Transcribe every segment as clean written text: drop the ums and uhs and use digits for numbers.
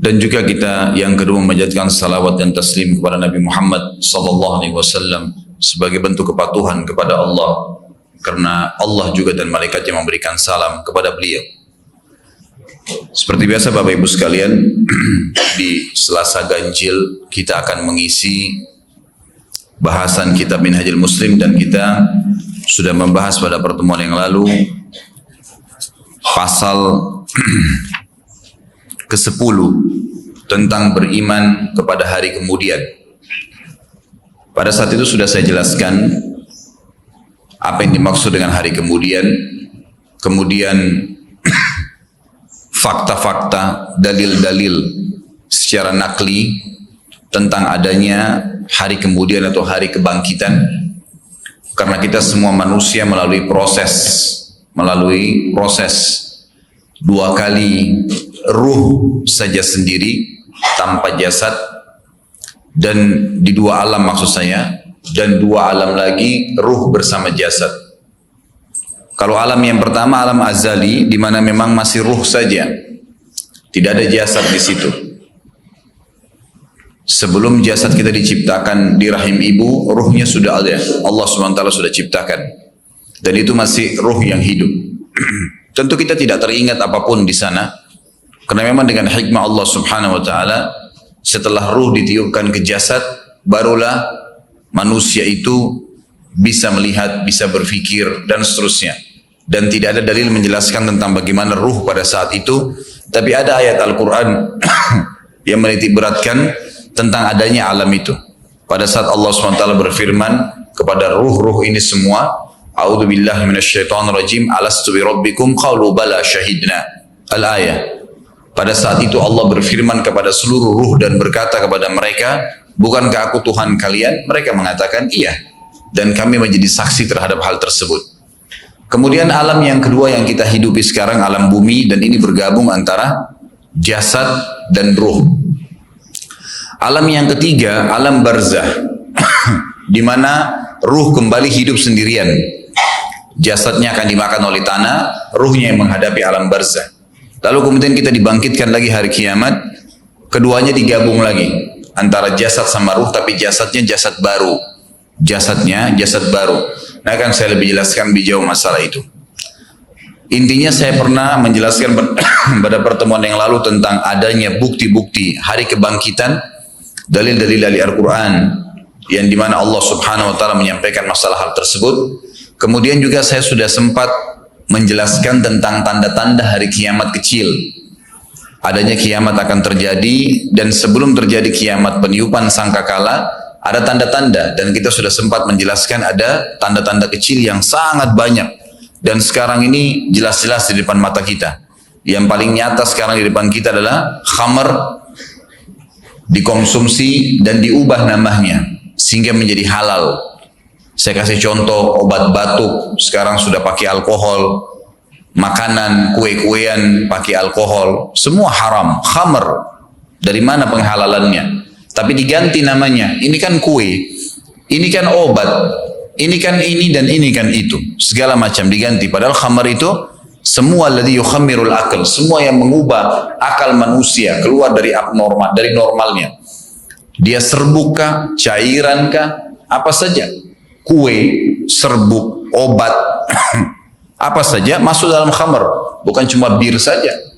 Dan juga kita yang kedua memanjatkan salawat dan taslim kepada Nabi Muhammad sallallahu alaihi wasallam sebagai bentuk kepatuhan kepada Allah, karena Allah juga dan malaikatnya memberikan salam kepada beliau. Seperti biasa Bapak Ibu sekalian, di Selasa Ganjil kita akan mengisi bahasan kitab Minhajul Muslim, dan kita sudah membahas pada pertemuan yang lalu pasal ke-10 tentang beriman kepada hari kemudian. Pada saat itu sudah saya jelaskan apa yang dimaksud dengan hari kemudian, kemudian fakta-fakta, dalil-dalil secara nakli tentang adanya hari kemudian atau hari kebangkitan. Karena kita semua manusia melalui proses dua kali ruh saja sendiri tanpa jasad, dan di dua alam maksud saya, dan dua alam lagi ruh bersama jasad. Kalau alam yang pertama alam azali, di mana memang masih ruh saja, tidak ada jasad di situ. Sebelum jasad kita diciptakan di rahim ibu, ruhnya sudah ada, Allah SWT sudah ciptakan, dan itu masih ruh yang hidup. Tentu kita tidak teringat apapun di sana, karena memang dengan hikmah Allah Subhanahu wa taala, setelah ruh ditiupkan ke jasad, barulah manusia itu bisa melihat, bisa berpikir, dan seterusnya. Dan tidak ada dalil menjelaskan tentang bagaimana ruh pada saat itu, tapi ada ayat Al-Quran yang menitik beratkan tentang adanya alam itu. Pada saat Allah SWT berfirman kepada ruh-ruh ini semua, A'udzu billahi minasyaitonir rajim, alastu birabbikum qalu bala syahidna. Al-ayah. Pada saat itu Allah berfirman kepada seluruh ruh dan berkata kepada mereka, bukankah aku Tuhan kalian? Mereka mengatakan iya, dan kami menjadi saksi terhadap hal tersebut. Kemudian alam yang kedua yang kita hidupi sekarang, alam bumi, dan ini bergabung antara jasad dan ruh. Alam yang ketiga, alam barzah, di mana ruh kembali hidup sendirian. Jasadnya akan dimakan oleh tanah, ruhnya yang menghadapi alam barzah. Lalu kemudian kita dibangkitkan lagi hari kiamat, keduanya digabung lagi antara jasad sama ruh, tapi jasadnya jasad baru. Jasadnya jasad baru. Nah, akan saya lebih jelaskan lebih jauh masalah itu. Intinya saya pernah menjelaskan pada pertemuan yang lalu tentang adanya bukti-bukti hari kebangkitan, dalil-dalil dari Al-Quran, yang dimana Allah Subhanahu wa taala menyampaikan masalah hal tersebut. Kemudian juga saya sudah sempat menjelaskan tentang tanda-tanda hari kiamat kecil. Adanya kiamat akan terjadi, dan sebelum terjadi kiamat peniupan sangkakala, ada tanda-tanda, dan kita sudah sempat menjelaskan ada tanda-tanda kecil yang sangat banyak, dan sekarang ini jelas-jelas di depan mata kita. Yang paling nyata sekarang di depan kita adalah khamar dikonsumsi dan diubah namanya sehingga menjadi halal. Saya kasih contoh, obat batuk sekarang sudah pakai alkohol, makanan, kue-kuean pakai alkohol, semua haram, khamar. Dari mana penghalalannya? Tapi diganti namanya, ini kan kue, ini kan obat, ini kan ini, dan ini kan itu, segala macam diganti. Padahal khamar itu semua alladhi yukhammirul akal, semua yang mengubah akal manusia keluar dari abnormal, dari normalnya. Dia serbuk kah, cairan kah, apa saja, kue, serbuk, obat, apa saja masuk dalam khamar, bukan cuma bir saja.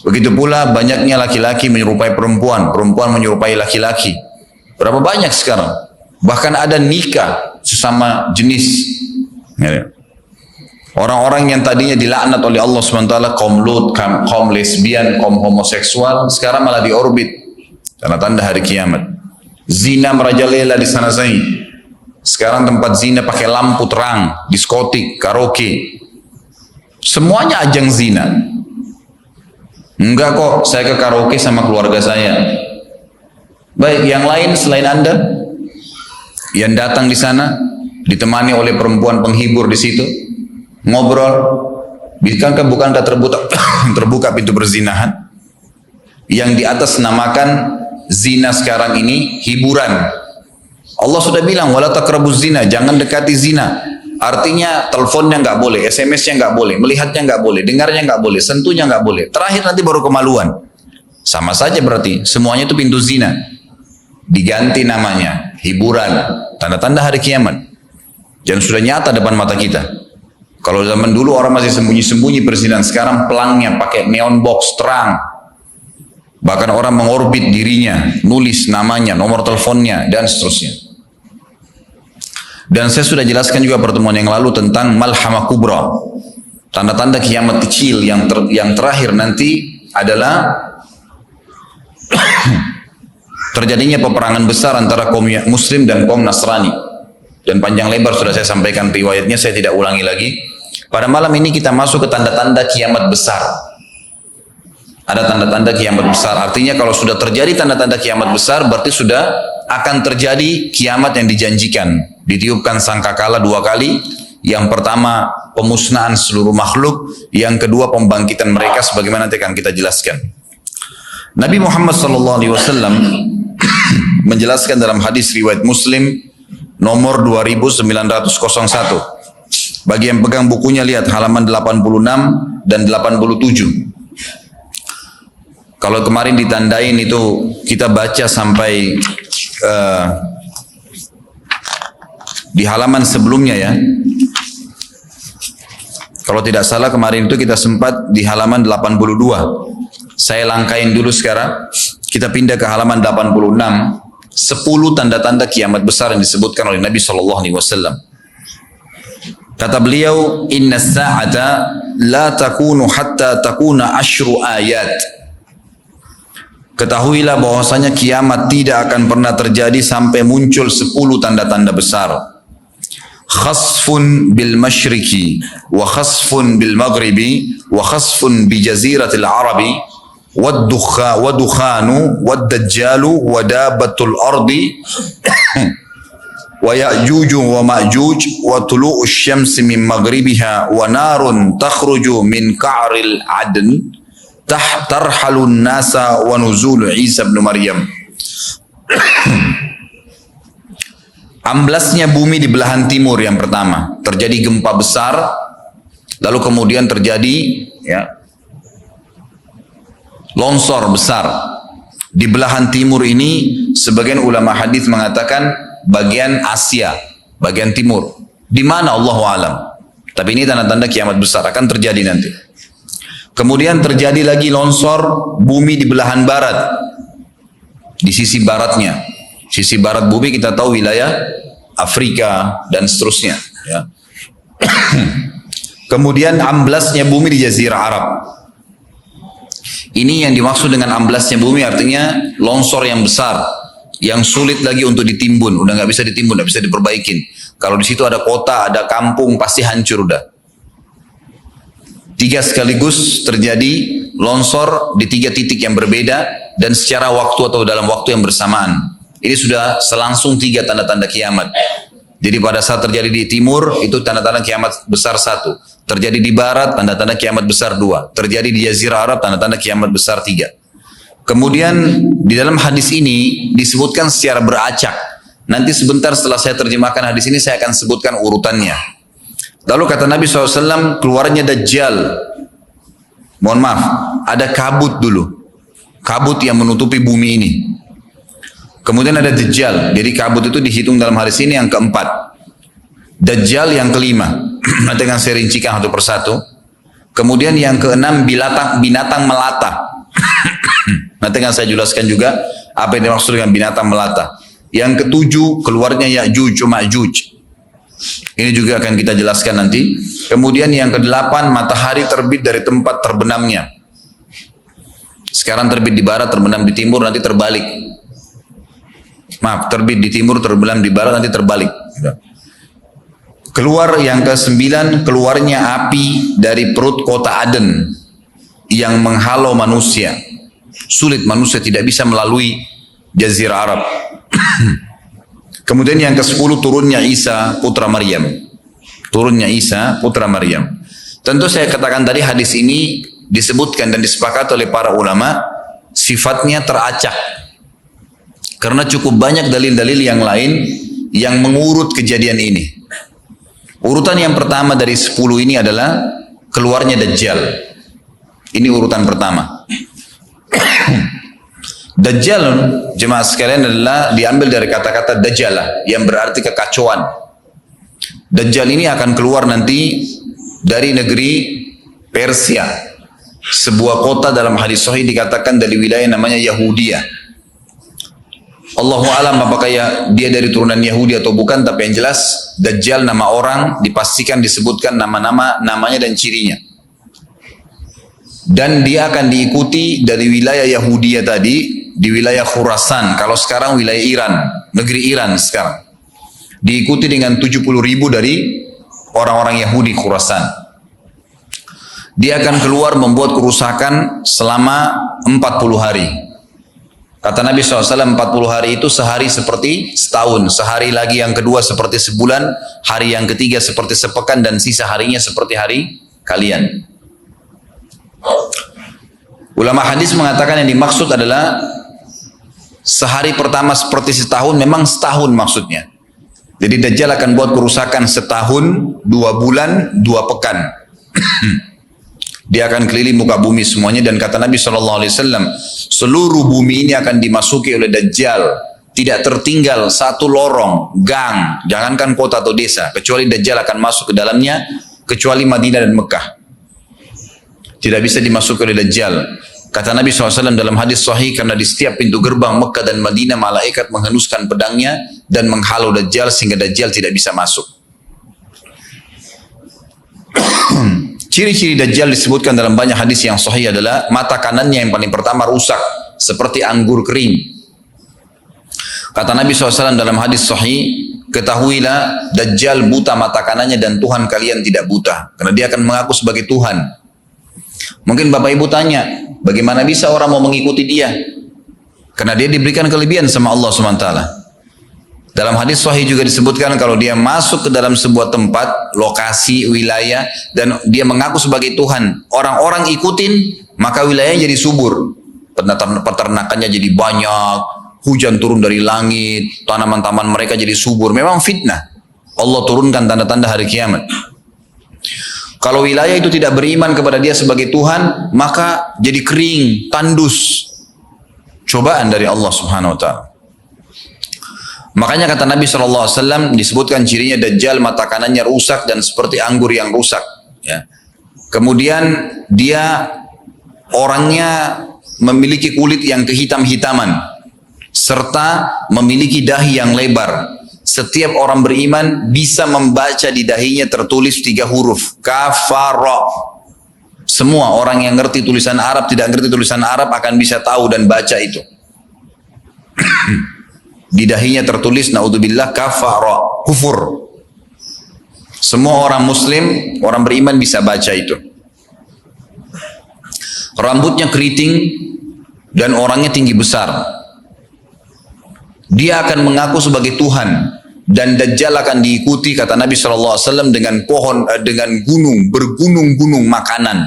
Begitu pula banyaknya laki-laki menyerupai perempuan, perempuan menyerupai laki-laki. Berapa banyak sekarang? Bahkan ada nikah sesama jenis. Orang-orang yang tadinya dilaknat oleh Allah SWT, kaum Lut, kaum lesbian, kaum homoseksual, sekarang malah diorbit. Tanda-tanda hari kiamat. Zina merajalela di sana sini. Sekarang tempat zina pakai lampu terang, diskotik, karaoke, semuanya ajang zina. Enggak kok, saya ke karaoke sama keluarga saya. Baik, yang lain selain Anda yang datang di sana ditemani oleh perempuan penghibur di situ, ngobrol, bukankah terbuka pintu perzinahan? Yang di atas namakan zina sekarang ini hiburan. Allah sudah bilang wala taqrabuz zina, jangan dekati zina. Artinya teleponnya nggak boleh, SMS-nya nggak boleh, melihatnya nggak boleh, dengarnya nggak boleh, sentuhnya nggak boleh. Terakhir nanti baru kemaluan. Sama saja berarti semuanya itu pintu zina. Diganti namanya, hiburan, tanda-tanda hari kiamat. Dan sudah nyata depan mata kita. Kalau zaman dulu orang masih sembunyi-sembunyi perzinahan, sekarang pelangnya pakai neon box terang. Bahkan orang mengorbit dirinya, nulis namanya, nomor teleponnya, dan seterusnya. Dan saya sudah jelaskan juga pertemuan yang lalu tentang malhamah kubra. Tanda-tanda kiamat kecil yang terakhir nanti adalah terjadinya peperangan besar antara kaum muslim dan kaum Nasrani. Dan panjang lebar sudah saya sampaikan riwayatnya, saya tidak ulangi lagi. Pada malam ini kita masuk ke tanda-tanda kiamat besar. Ada tanda-tanda kiamat besar, artinya kalau sudah terjadi tanda-tanda kiamat besar, berarti sudah akan terjadi kiamat yang dijanjikan. Ditiupkan sangkakala 2 kali. Yang pertama pemusnahan seluruh makhluk, yang kedua pembangkitan mereka sebagaimana nanti akan kita jelaskan. Nabi Muhammad SAW menjelaskan dalam hadis riwayat Muslim nomor 2901. Bagi yang pegang bukunya lihat halaman 86 dan 87. Kalau kemarin ditandain itu kita baca sampai di halaman sebelumnya ya. Kalau tidak salah kemarin itu kita sempat di halaman 82. Saya langkain dulu sekarang. Kita pindah ke halaman 86. 10 tanda-tanda kiamat besar yang disebutkan oleh Nabi SAW. Kata beliau, Inna sa'ata la takunu hatta takuna ashru ayat. Ketahuilah bahwasanya kiamat tidak akan pernah terjadi sampai muncul 10 tanda-tanda besar. Khasfun bil masyriqi wa khasfun bil maghribi wa khasfun bi jaziratil arabi wa dukhanu wa dajjalu wa dabatul ardi wa ya'juj wa ma'juj wa tulu'u syamsi min maghribiha wa narun takhruju min ka'ril adn tarhalun nasa wa nuzul Isa bin Maryam. Amblasnya bumi di belahan timur yang pertama, terjadi gempa besar, lalu kemudian terjadi longsor besar. Di belahan timur ini sebagian ulama hadis mengatakan bagian Asia, bagian timur. Di mana Allahu alam. Tapi ini tanda-tanda kiamat besar akan terjadi nanti. Kemudian terjadi lagi longsor bumi di belahan barat, di sisi baratnya. Sisi barat bumi kita tahu wilayah Afrika dan seterusnya. Ya. Kemudian amblasnya bumi di Jazirah Arab. Ini yang dimaksud dengan amblasnya bumi artinya longsor yang besar, yang sulit lagi untuk ditimbun. Udah nggak bisa ditimbun, nggak bisa diperbaikin. Kalau di situ ada kota, ada kampung, pasti hancur udah. 3 sekaligus terjadi longsor di 3 titik yang berbeda dan secara waktu atau dalam waktu yang bersamaan. Ini sudah selangsung 3 tanda-tanda kiamat. Jadi pada saat terjadi di timur itu tanda-tanda kiamat besar 1. Terjadi di barat tanda-tanda kiamat besar 2. Terjadi di Jazirah Arab tanda-tanda kiamat besar 3. Kemudian di dalam hadis ini disebutkan secara beracak. Nanti sebentar setelah saya terjemahkan hadis ini saya akan sebutkan urutannya. Lalu kata Nabi SAW keluarnya Dajjal. Mohon maaf, ada kabut dulu. Kabut yang menutupi bumi ini. Kemudian ada Dajjal. Jadi kabut itu dihitung dalam hadis ini yang keempat. Dajjal yang kelima. Nanti akan saya rincikan satu persatu. Kemudian yang keenam binatang melata. Nanti akan saya jelaskan juga apa yang dimaksud dengan binatang melata. Yang ketujuh keluarnya Ya'juj wa Ma'juj. Ini juga akan kita jelaskan nanti. Kemudian yang kedelapan matahari terbit dari tempat terbenamnya. Sekarang terbit di barat, terbenam di timur, nanti terbalik. Maaf, terbit di timur, terbenam di barat, nanti terbalik. Keluar yang ke-9, keluarnya api dari perut kota Aden yang menghalau manusia. Sulit, manusia tidak bisa melalui Jazirah Arab. Kemudian yang ke-10 turunnya Isa putra Maryam. Turunnya Isa putra Maryam. Tentu saya katakan tadi hadis ini disebutkan dan disepakati oleh para ulama sifatnya teracak. Karena cukup banyak dalil-dalil yang lain yang mengurut kejadian ini. Urutan yang pertama dari 10 ini adalah keluarnya Dajjal. Ini urutan pertama. Dajjal, jemaah sekalian, adalah diambil dari kata-kata dajalah yang berarti kekacauan. Dajjal ini akan keluar nanti dari negeri Persia. Sebuah kota dalam hadis sahih dikatakan dari wilayah namanya Yahudiyah. Allahu alam apakah dia dari turunan Yahudi atau bukan, tapi yang jelas Dajjal nama orang dipastikan disebutkan namanya dan cirinya. Dan dia akan diikuti dari wilayah Yahudiyah tadi, di wilayah Khurasan, kalau sekarang wilayah Iran, negeri Iran sekarang. Diikuti dengan 70.000 dari orang-orang Yahudi Khurasan. Dia akan keluar membuat kerusakan selama 40 hari. Kata Nabi SAW, 40 hari itu sehari seperti setahun, sehari lagi yang kedua seperti sebulan, hari yang ketiga seperti sepekan, dan sisa harinya seperti hari kalian. Ulama hadis mengatakan yang dimaksud adalah sehari pertama seperti setahun, memang setahun maksudnya. Jadi Dajjal akan buat kerusakan setahun, 2 bulan, 2 pekan. Dia akan keliling muka bumi semuanya, dan kata Nabi SAW, seluruh bumi ini akan dimasuki oleh Dajjal. Tidak tertinggal satu lorong, gang, jangankan kota atau desa, kecuali Dajjal akan masuk ke dalamnya, kecuali Madinah dan Mekah. Tidak bisa dimasuki oleh Dajjal. Kata Nabi SAW dalam hadis sahih, karena di setiap pintu gerbang Mekah dan Madinah malaikat menghenuskan pedangnya dan menghalau Dajjal sehingga Dajjal tidak bisa masuk. Ciri-ciri Dajjal disebutkan dalam banyak hadis yang sahih adalah mata kanannya yang paling pertama rusak seperti anggur kering. Kata Nabi SAW dalam hadis sahih, ketahuilah Dajjal buta mata kanannya dan Tuhan kalian tidak buta, karena dia akan mengaku sebagai Tuhan. Mungkin Bapak Ibu tanya, bagaimana bisa orang mau mengikuti dia? Karena dia diberikan kelebihan sama Allah SWT. Dalam hadis sahih juga disebutkan kalau dia masuk ke dalam sebuah tempat, lokasi, wilayah, dan dia mengaku sebagai Tuhan, orang-orang ikutin, maka wilayahnya jadi subur. Peternakannya jadi banyak, hujan turun dari langit, tanaman-tanaman mereka jadi subur. Memang fitnah. Allah turunkan tanda-tanda hari kiamat. Kalau wilayah itu tidak beriman kepada dia sebagai Tuhan, maka jadi kering, tandus. Cobaan dari Allah Subhanahu wa Ta'ala. Makanya kata Nabi SAW disebutkan cirinya Dajjal mata kanannya rusak dan seperti anggur yang rusak. Ya. Kemudian dia orangnya memiliki kulit yang kehitam-hitaman serta memiliki dahi yang lebar. Setiap orang beriman bisa membaca di dahinya tertulis 3 huruf kafara. Semua orang yang ngerti tulisan Arab, tidak ngerti tulisan Arab akan bisa tahu dan baca itu. Di dahinya tertulis naudzubillah kafara, kufur. Semua orang muslim, orang beriman bisa baca itu. Rambutnya keriting dan orangnya tinggi besar. Dia akan mengaku sebagai Tuhan, dan Dajjal akan diikuti kata Nabi SAW dengan pohon, dengan gunung, bergunung-gunung makanan.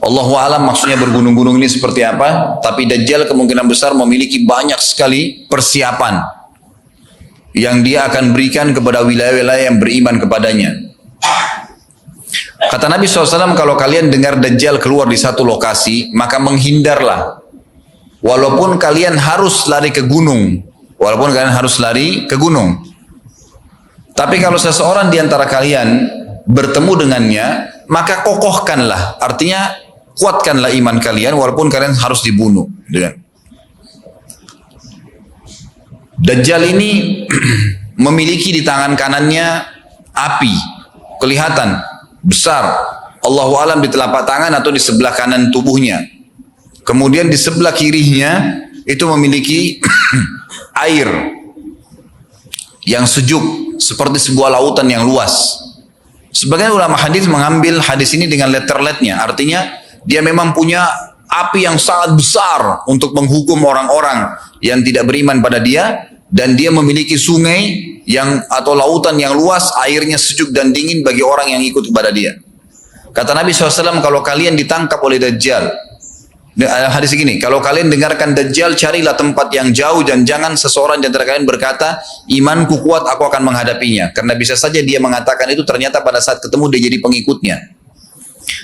Allahu alam maksudnya bergunung-gunung ini seperti apa, tapi Dajjal kemungkinan besar memiliki banyak sekali persiapan yang dia akan berikan kepada wilayah-wilayah yang beriman kepadanya. Kata Nabi SAW, kalau kalian dengar Dajjal keluar di satu lokasi, maka menghindarlah. Walaupun kalian harus lari ke gunung, tapi kalau seseorang di antara kalian bertemu dengannya, maka kokohkanlah, artinya kuatkanlah iman kalian walaupun kalian harus dibunuh. Dajjal ini memiliki di tangan kanannya api, kelihatan besar. Allahu alam di telapak tangan atau di sebelah kanan tubuhnya. Kemudian di sebelah kirinya itu memiliki air yang sejuk seperti sebuah lautan yang luas. Sebagian ulama hadis mengambil hadis ini dengan letter-letternya, artinya dia memang punya api yang sangat besar untuk menghukum orang-orang yang tidak beriman pada dia, dan dia memiliki sungai yang atau lautan yang luas, airnya sejuk dan dingin bagi orang yang ikut kepada dia. Kata Nabi SAW, kalau kalian ditangkap oleh Dajjal, hadis begini, kalau kalian dengarkan Dajjal, carilah tempat yang jauh dan jangan seseorang di antara kalian berkata, imanku kuat, aku akan menghadapinya. Karena bisa saja dia mengatakan itu, ternyata pada saat ketemu dia jadi pengikutnya.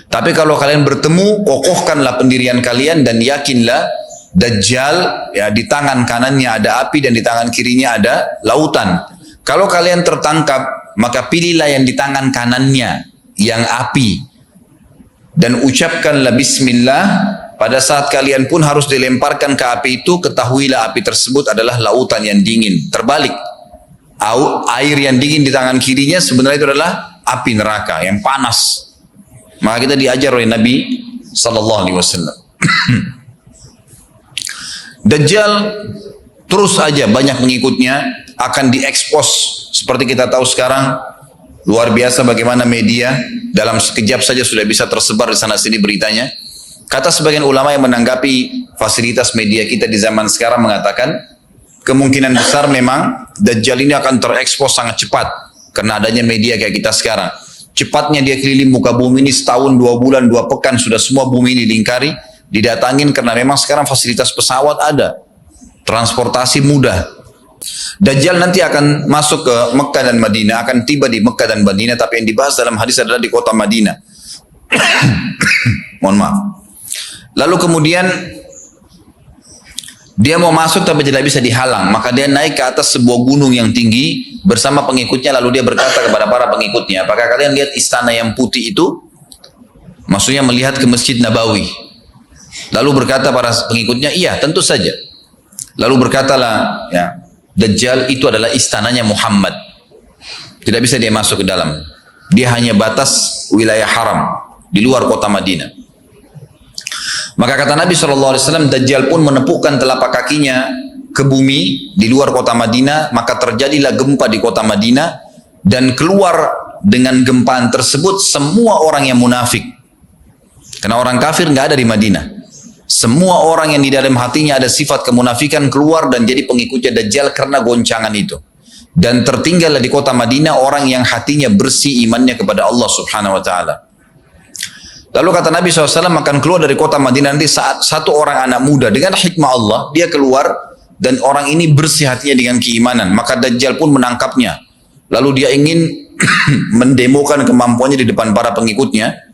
Tapi kalau kalian bertemu, kokohkanlah pendirian kalian dan yakinlah Dajjal, ya, di tangan kanannya ada api dan di tangan kirinya ada lautan. Kalau kalian tertangkap, maka pilihlah yang di tangan kanannya, yang api. Dan ucapkanlah bismillah. Pada saat kalian pun harus dilemparkan ke api itu, ketahuilah api tersebut adalah lautan yang dingin. Terbalik. Air yang dingin di tangan kirinya sebenarnya itu adalah api neraka yang panas. Maka kita diajar oleh Nabi sallallahu alaihi wasallam. Dajjal terus saja banyak pengikutnya, akan diekspos seperti kita tahu sekarang. Luar biasa bagaimana media dalam sekejap saja sudah bisa tersebar di sana sini beritanya. Kata sebagian ulama yang menanggapi fasilitas media kita di zaman sekarang mengatakan kemungkinan besar memang Dajjal ini akan terekspos sangat cepat karena adanya media kayak kita sekarang. Cepatnya dia keliling muka bumi ini setahun, 2 bulan, 2 pekan sudah semua bumi ini dilingkari, didatangin karena memang sekarang fasilitas pesawat ada, transportasi mudah. Dajjal nanti akan masuk ke Mekah dan Madinah, akan tiba di Mekah dan Madinah, tapi yang dibahas dalam hadis adalah di kota Madinah. Mohon maaf. Lalu kemudian dia mau masuk tapi tidak bisa dihalang, maka dia naik ke atas sebuah gunung yang tinggi bersama pengikutnya, lalu dia berkata kepada para pengikutnya, apakah kalian lihat istana yang putih itu? Maksudnya melihat ke Masjid Nabawi. Lalu berkata para pengikutnya, iya tentu saja. Lalu berkatalah, ya, Dajjal itu adalah istananya Muhammad. Tidak bisa dia masuk ke dalam. Dia hanya batas wilayah haram di luar kota Madinah. Maka kata Nabi SAW, Dajjal pun menepukkan telapak kakinya ke bumi di luar kota Madinah, maka terjadilah gempa di kota Madinah, dan keluar dengan gempaan tersebut semua orang yang munafik. Karena orang kafir nggak ada di Madinah. Semua orang yang di dalam hatinya ada sifat kemunafikan keluar dan jadi pengikutnya Dajjal karena goncangan itu. Dan tertinggallah di kota Madinah orang yang hatinya bersih imannya kepada Allah Subhanahu wa Ta'ala. Lalu kata Nabi SAW akan keluar dari kota Madinah nanti saat satu orang anak muda dengan hikmah Allah, dia keluar dan orang ini bersih hatinya dengan keimanan. Maka Dajjal pun menangkapnya. Lalu dia ingin mendemokan kemampuannya di depan para pengikutnya.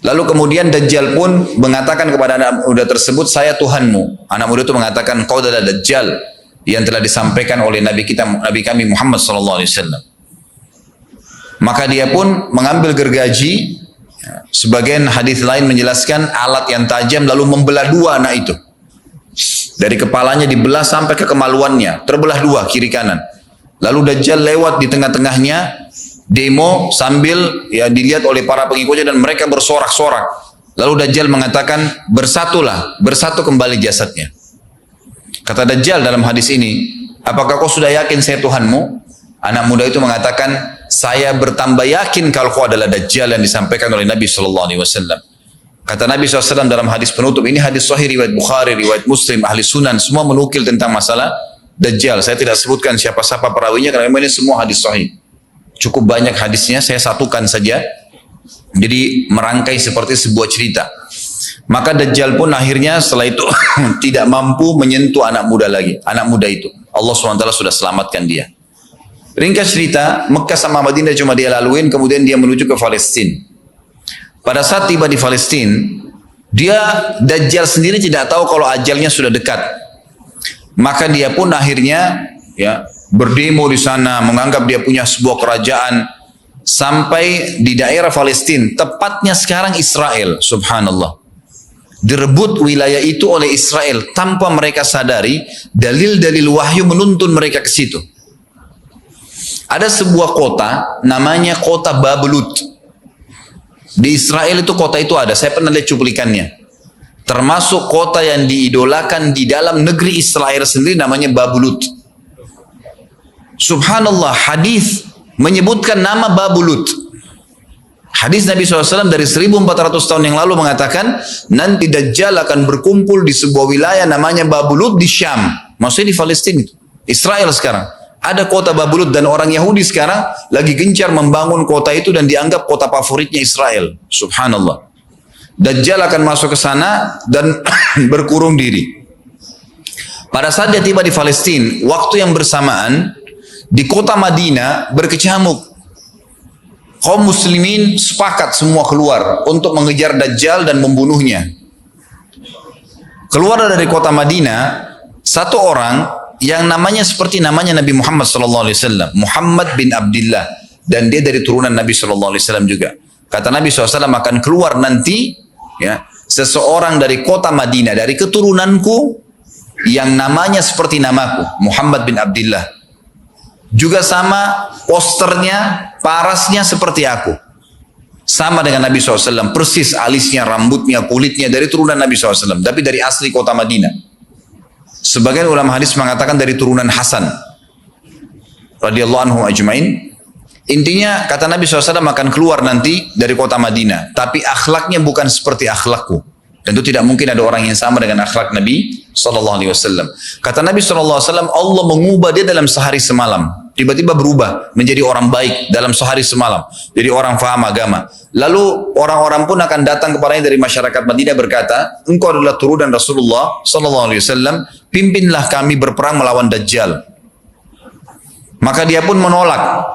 Lalu kemudian Dajjal pun mengatakan kepada anak muda tersebut, saya Tuhanmu. Anak muda itu mengatakan, kau adalah Dajjal yang telah disampaikan oleh Nabi kami Muhammad SAW. Maka dia pun mengambil gergaji. Sebagian hadis lain menjelaskan alat yang tajam lalu membelah dua anak itu. Dari kepalanya dibelah sampai ke kemaluannya, terbelah dua kiri kanan. Lalu Dajjal lewat di tengah-tengahnya, demo sambil ya dilihat oleh para pengikutnya dan mereka bersorak-sorak. Lalu Dajjal mengatakan, bersatulah, bersatu kembali jasadnya. Kata Dajjal dalam hadis ini, apakah kau sudah yakin saya Tuhanmu? Anak muda itu mengatakan, saya bertambah yakin kalau kau adalah Dajjal yang disampaikan oleh Nabi SAW. Kata Nabi SAW dalam hadis penutup, ini hadis sahih riwayat Bukhari, riwayat Muslim, ahli sunan, semua menukil tentang masalah Dajjal. Saya tidak sebutkan siapa-siapa perawinya karena memang ini semua hadis sahih. Cukup banyak hadisnya, saya satukan saja. Jadi merangkai seperti sebuah cerita. Maka Dajjal pun akhirnya setelah itu tidak mampu menyentuh anak muda lagi. Anak muda itu, Allah SWT sudah selamatkan dia. Ringkas cerita, Mekah sama Madinah cuma dia laluin, kemudian dia menuju ke Palestina. Pada saat tiba di Palestina, Dajjal sendiri tidak tahu kalau ajalnya sudah dekat. Maka dia pun akhirnya ya berdemo di sana, menganggap dia punya sebuah kerajaan sampai di daerah Palestina, tepatnya sekarang Israel, subhanallah. Direbut wilayah itu oleh Israel tanpa mereka sadari, dalil-dalil wahyu menuntun mereka ke situ. Ada sebuah kota namanya kota Babelut. Di Israel itu kota itu ada, saya pernah lihat cuplikannya. Termasuk kota yang diidolakan di dalam negeri Israel sendiri namanya Babelut. Subhanallah, hadis menyebutkan nama Babelut. Hadis Nabi SAW dari 1400 tahun yang lalu mengatakan, nanti Dajjal akan berkumpul di sebuah wilayah namanya Babelut di Syam. Maksudnya di Palestina itu. Israel sekarang. Ada kota Babelut dan orang Yahudi sekarang lagi gencar membangun kota itu dan dianggap kota favoritnya Israel. Subhanallah. Dajjal akan masuk ke sana dan berkurung diri. Pada saat dia tiba di Palestina, waktu yang bersamaan di kota Madinah berkecamuk. Kaum muslimin sepakat semua keluar untuk mengejar Dajjal dan membunuhnya. Keluar dari kota Madinah satu orang yang namanya seperti namanya Nabi Muhammad SAW, Muhammad bin Abdullah, dan dia dari turunan Nabi SAW juga. Kata Nabi SAW akan keluar nanti, ya, seseorang dari kota Madinah, dari keturunanku, yang namanya seperti namaku, Muhammad bin Abdullah. Juga sama posternya, parasnya seperti aku. Sama dengan Nabi SAW, persis alisnya, rambutnya, kulitnya, dari turunan Nabi SAW, tapi dari asli kota Madinah. Sebagian ulama hadis mengatakan dari turunan Hasan radhiyallahu anhu ajmain. Intinya kata Nabi SAW akan keluar nanti dari kota Madinah, tapi akhlaknya bukan seperti akhlakku. Tentu tidak mungkin ada orang yang sama dengan akhlak Nabi SAW. Kata Nabi SAW, Allah mengubah dia dalam sehari semalam. Tiba-tiba berubah menjadi orang baik dalam sehari semalam. Jadi orang faham agama. Lalu orang-orang pun akan datang kepadanya dari masyarakat Madinah berkata, engkau adalah turunan Rasulullah SAW, pimpinlah kami berperang melawan Dajjal. Maka dia pun menolak.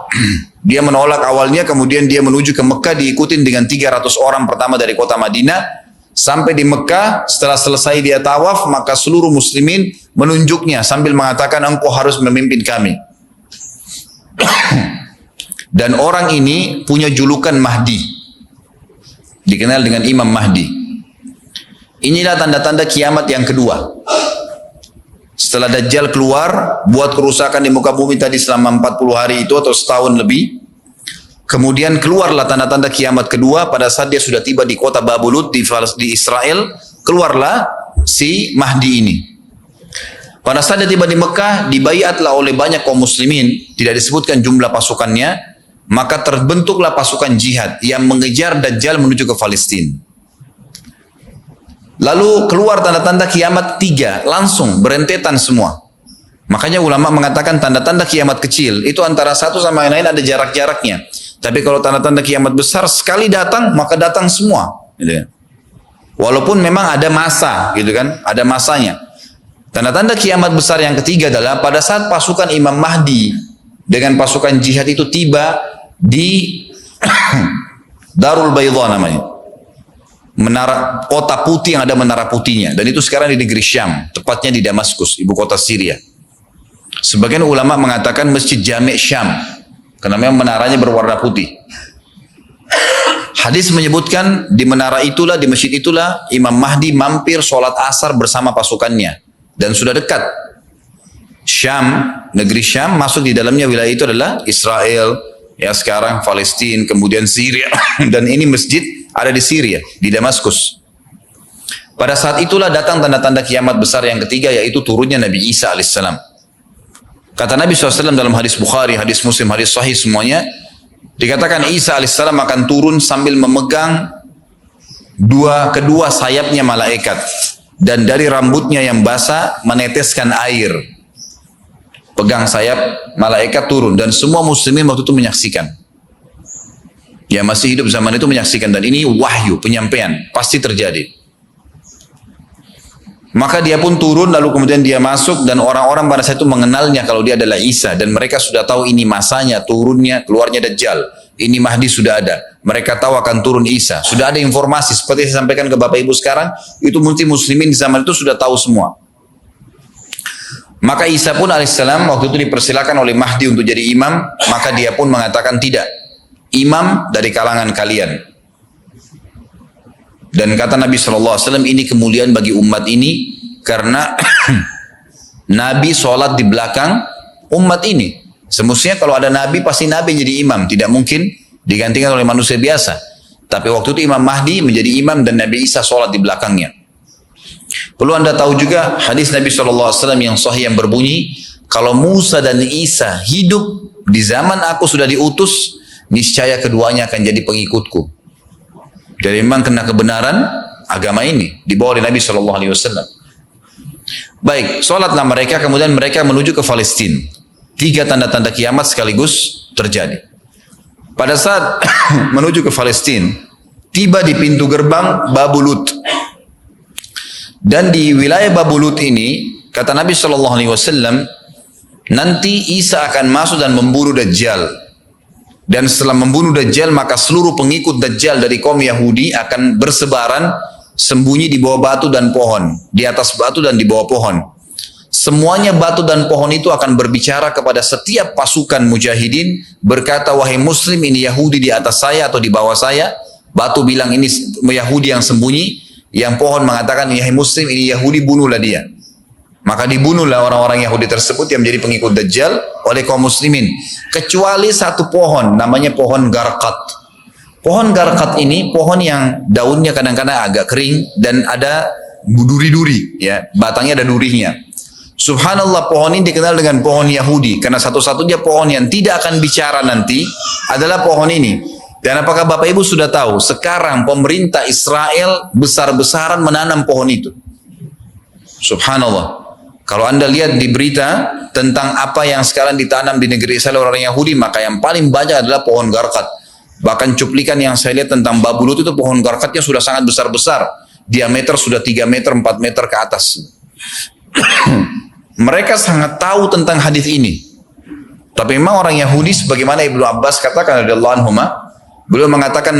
Dia menolak awalnya, kemudian dia menuju ke Mekah diikutin dengan 300 orang pertama dari kota Madinah. Sampai di Mekah, setelah selesai dia tawaf, maka seluruh muslimin menunjuknya sambil mengatakan, engkau harus memimpin kami. Dan orang ini punya julukan Mahdi, dikenal dengan Imam Mahdi. Inilah tanda-tanda kiamat yang kedua. Setelah Dajjal keluar, buat kerusakan di muka bumi tadi selama 40 hari itu atau setahun lebih. Kemudian keluarlah tanda-tanda kiamat kedua pada saat dia sudah tiba di kota Babulut di Israel. Keluarlah si Mahdi ini. Pada saat dia tiba di Mekah, dibaiatlah oleh banyak kaum muslimin, tidak disebutkan jumlah pasukannya, maka terbentuklah pasukan jihad yang mengejar Dajjal menuju ke Palestina. Lalu keluar tanda-tanda kiamat 3, langsung berentetan semua. Makanya ulama mengatakan tanda-tanda kiamat kecil, itu antara satu sama yang lain ada jarak-jaraknya. Tapi kalau tanda-tanda kiamat besar, sekali datang, maka datang semua. Gitu. Walaupun memang ada masa, gitu kan, ada masanya. Tanda-tanda kiamat besar yang ketiga adalah pada saat pasukan Imam Mahdi dengan pasukan jihad itu tiba di Darul Baydha namanya. Menara kota putih yang ada menara putihnya, dan itu sekarang di negeri Syam, tepatnya di Damaskus, ibu kota Syria. Sebagian ulama mengatakan Masjid Jami' Syam karena memang menaranya berwarna putih. Hadis menyebutkan di menara itulah, di masjid itulah Imam Mahdi mampir sholat asar bersama pasukannya. Dan sudah dekat. Syam, negeri Syam, masuk di dalamnya wilayah itu adalah Israel, ya sekarang Palestina, kemudian Syria. Dan ini masjid ada di Syria, di Damaskus. Pada saat itulah datang tanda-tanda kiamat besar yang ketiga, yaitu turunnya Nabi Isa alaihissalam. Kata Nabi SAW dalam hadis Bukhari, hadis Muslim, hadis Sahih semuanya, dikatakan Isa alaihissalam akan turun sambil memegang kedua sayapnya malaikat. Dan dari rambutnya yang basah meneteskan air. Pegang sayap, malaikat turun. Dan semua muslimin waktu itu menyaksikan. Yang masih hidup zaman itu menyaksikan. Dan ini wahyu, penyampaian. Pasti terjadi. Maka dia pun turun, lalu kemudian dia masuk. Dan orang-orang pada saat itu mengenalnya kalau dia adalah Isa. Dan mereka sudah tahu ini masanya, turunnya, keluarnya Dajjal. Ini Mahdi sudah ada. Mereka tahu akan turun Isa. Sudah ada informasi. Seperti saya sampaikan ke Bapak Ibu sekarang. Itu mungkin muslimin di zaman itu sudah tahu semua. Maka Isa pun alaihissalam waktu itu dipersilakan oleh Mahdi untuk jadi imam. Maka dia pun mengatakan tidak. Imam dari kalangan kalian. Dan kata Nabi SAW, ini kemuliaan bagi umat ini. Karena Nabi sholat di belakang umat ini. Semestinya kalau ada Nabi, pasti Nabi jadi imam. Tidak mungkin digantikan oleh manusia biasa. Tapi waktu itu Imam Mahdi menjadi imam dan Nabi Isa sholat di belakangnya. Perlu anda tahu juga hadis Nabi SAW yang sahih yang berbunyi, kalau Musa dan Isa hidup di zaman aku sudah diutus, niscaya keduanya akan jadi pengikutku. Jadi memang kena kebenaran agama ini dibawa oleh Nabi SAW. Baik, sholatlah mereka, kemudian mereka menuju ke Palestina. 3 tanda-tanda kiamat sekaligus terjadi. Pada saat menuju ke Palestina, tiba di pintu gerbang Babulut. Dan di wilayah Babulut ini, kata Nabi SAW, nanti Isa akan masuk dan membunuh Dajjal. Dan setelah membunuh Dajjal, maka seluruh pengikut Dajjal dari kaum Yahudi akan bersebaran sembunyi di bawah batu dan pohon, di atas batu dan di bawah pohon. Semuanya batu dan pohon itu akan berbicara kepada setiap pasukan mujahidin, berkata, wahai muslim, ini Yahudi di atas saya atau di bawah saya. Batu bilang ini Yahudi yang sembunyi, yang pohon mengatakan, wahai muslim, ini Yahudi, bunuhlah dia. Maka dibunuhlah orang-orang Yahudi tersebut yang menjadi pengikut Dajjal oleh kaum muslimin. Kecuali satu pohon, namanya pohon Garqat. Pohon Garqat ini pohon yang daunnya kadang-kadang agak kering dan ada duri-duri, ya, batangnya ada durinya. Subhanallah, pohon ini dikenal dengan pohon Yahudi karena satu-satunya pohon yang tidak akan bicara nanti adalah pohon ini. Dan apakah Bapak Ibu sudah tahu sekarang pemerintah Israel besar-besaran menanam pohon itu? Subhanallah. Kalau Anda lihat di berita tentang apa yang sekarang ditanam di negeri Israel orang Yahudi, maka yang paling banyak adalah pohon Garqat. Bahkan cuplikan yang saya lihat tentang Babulut itu pohon Garqatnya sudah sangat besar-besar. Diameter sudah 3 meter, 4 meter ke atas. Mereka sangat tahu tentang hadis ini. Tapi memang orang Yahudi sebagaimana Ibnu Abbas katakan radhiyallahu anhuma, beliau mengatakan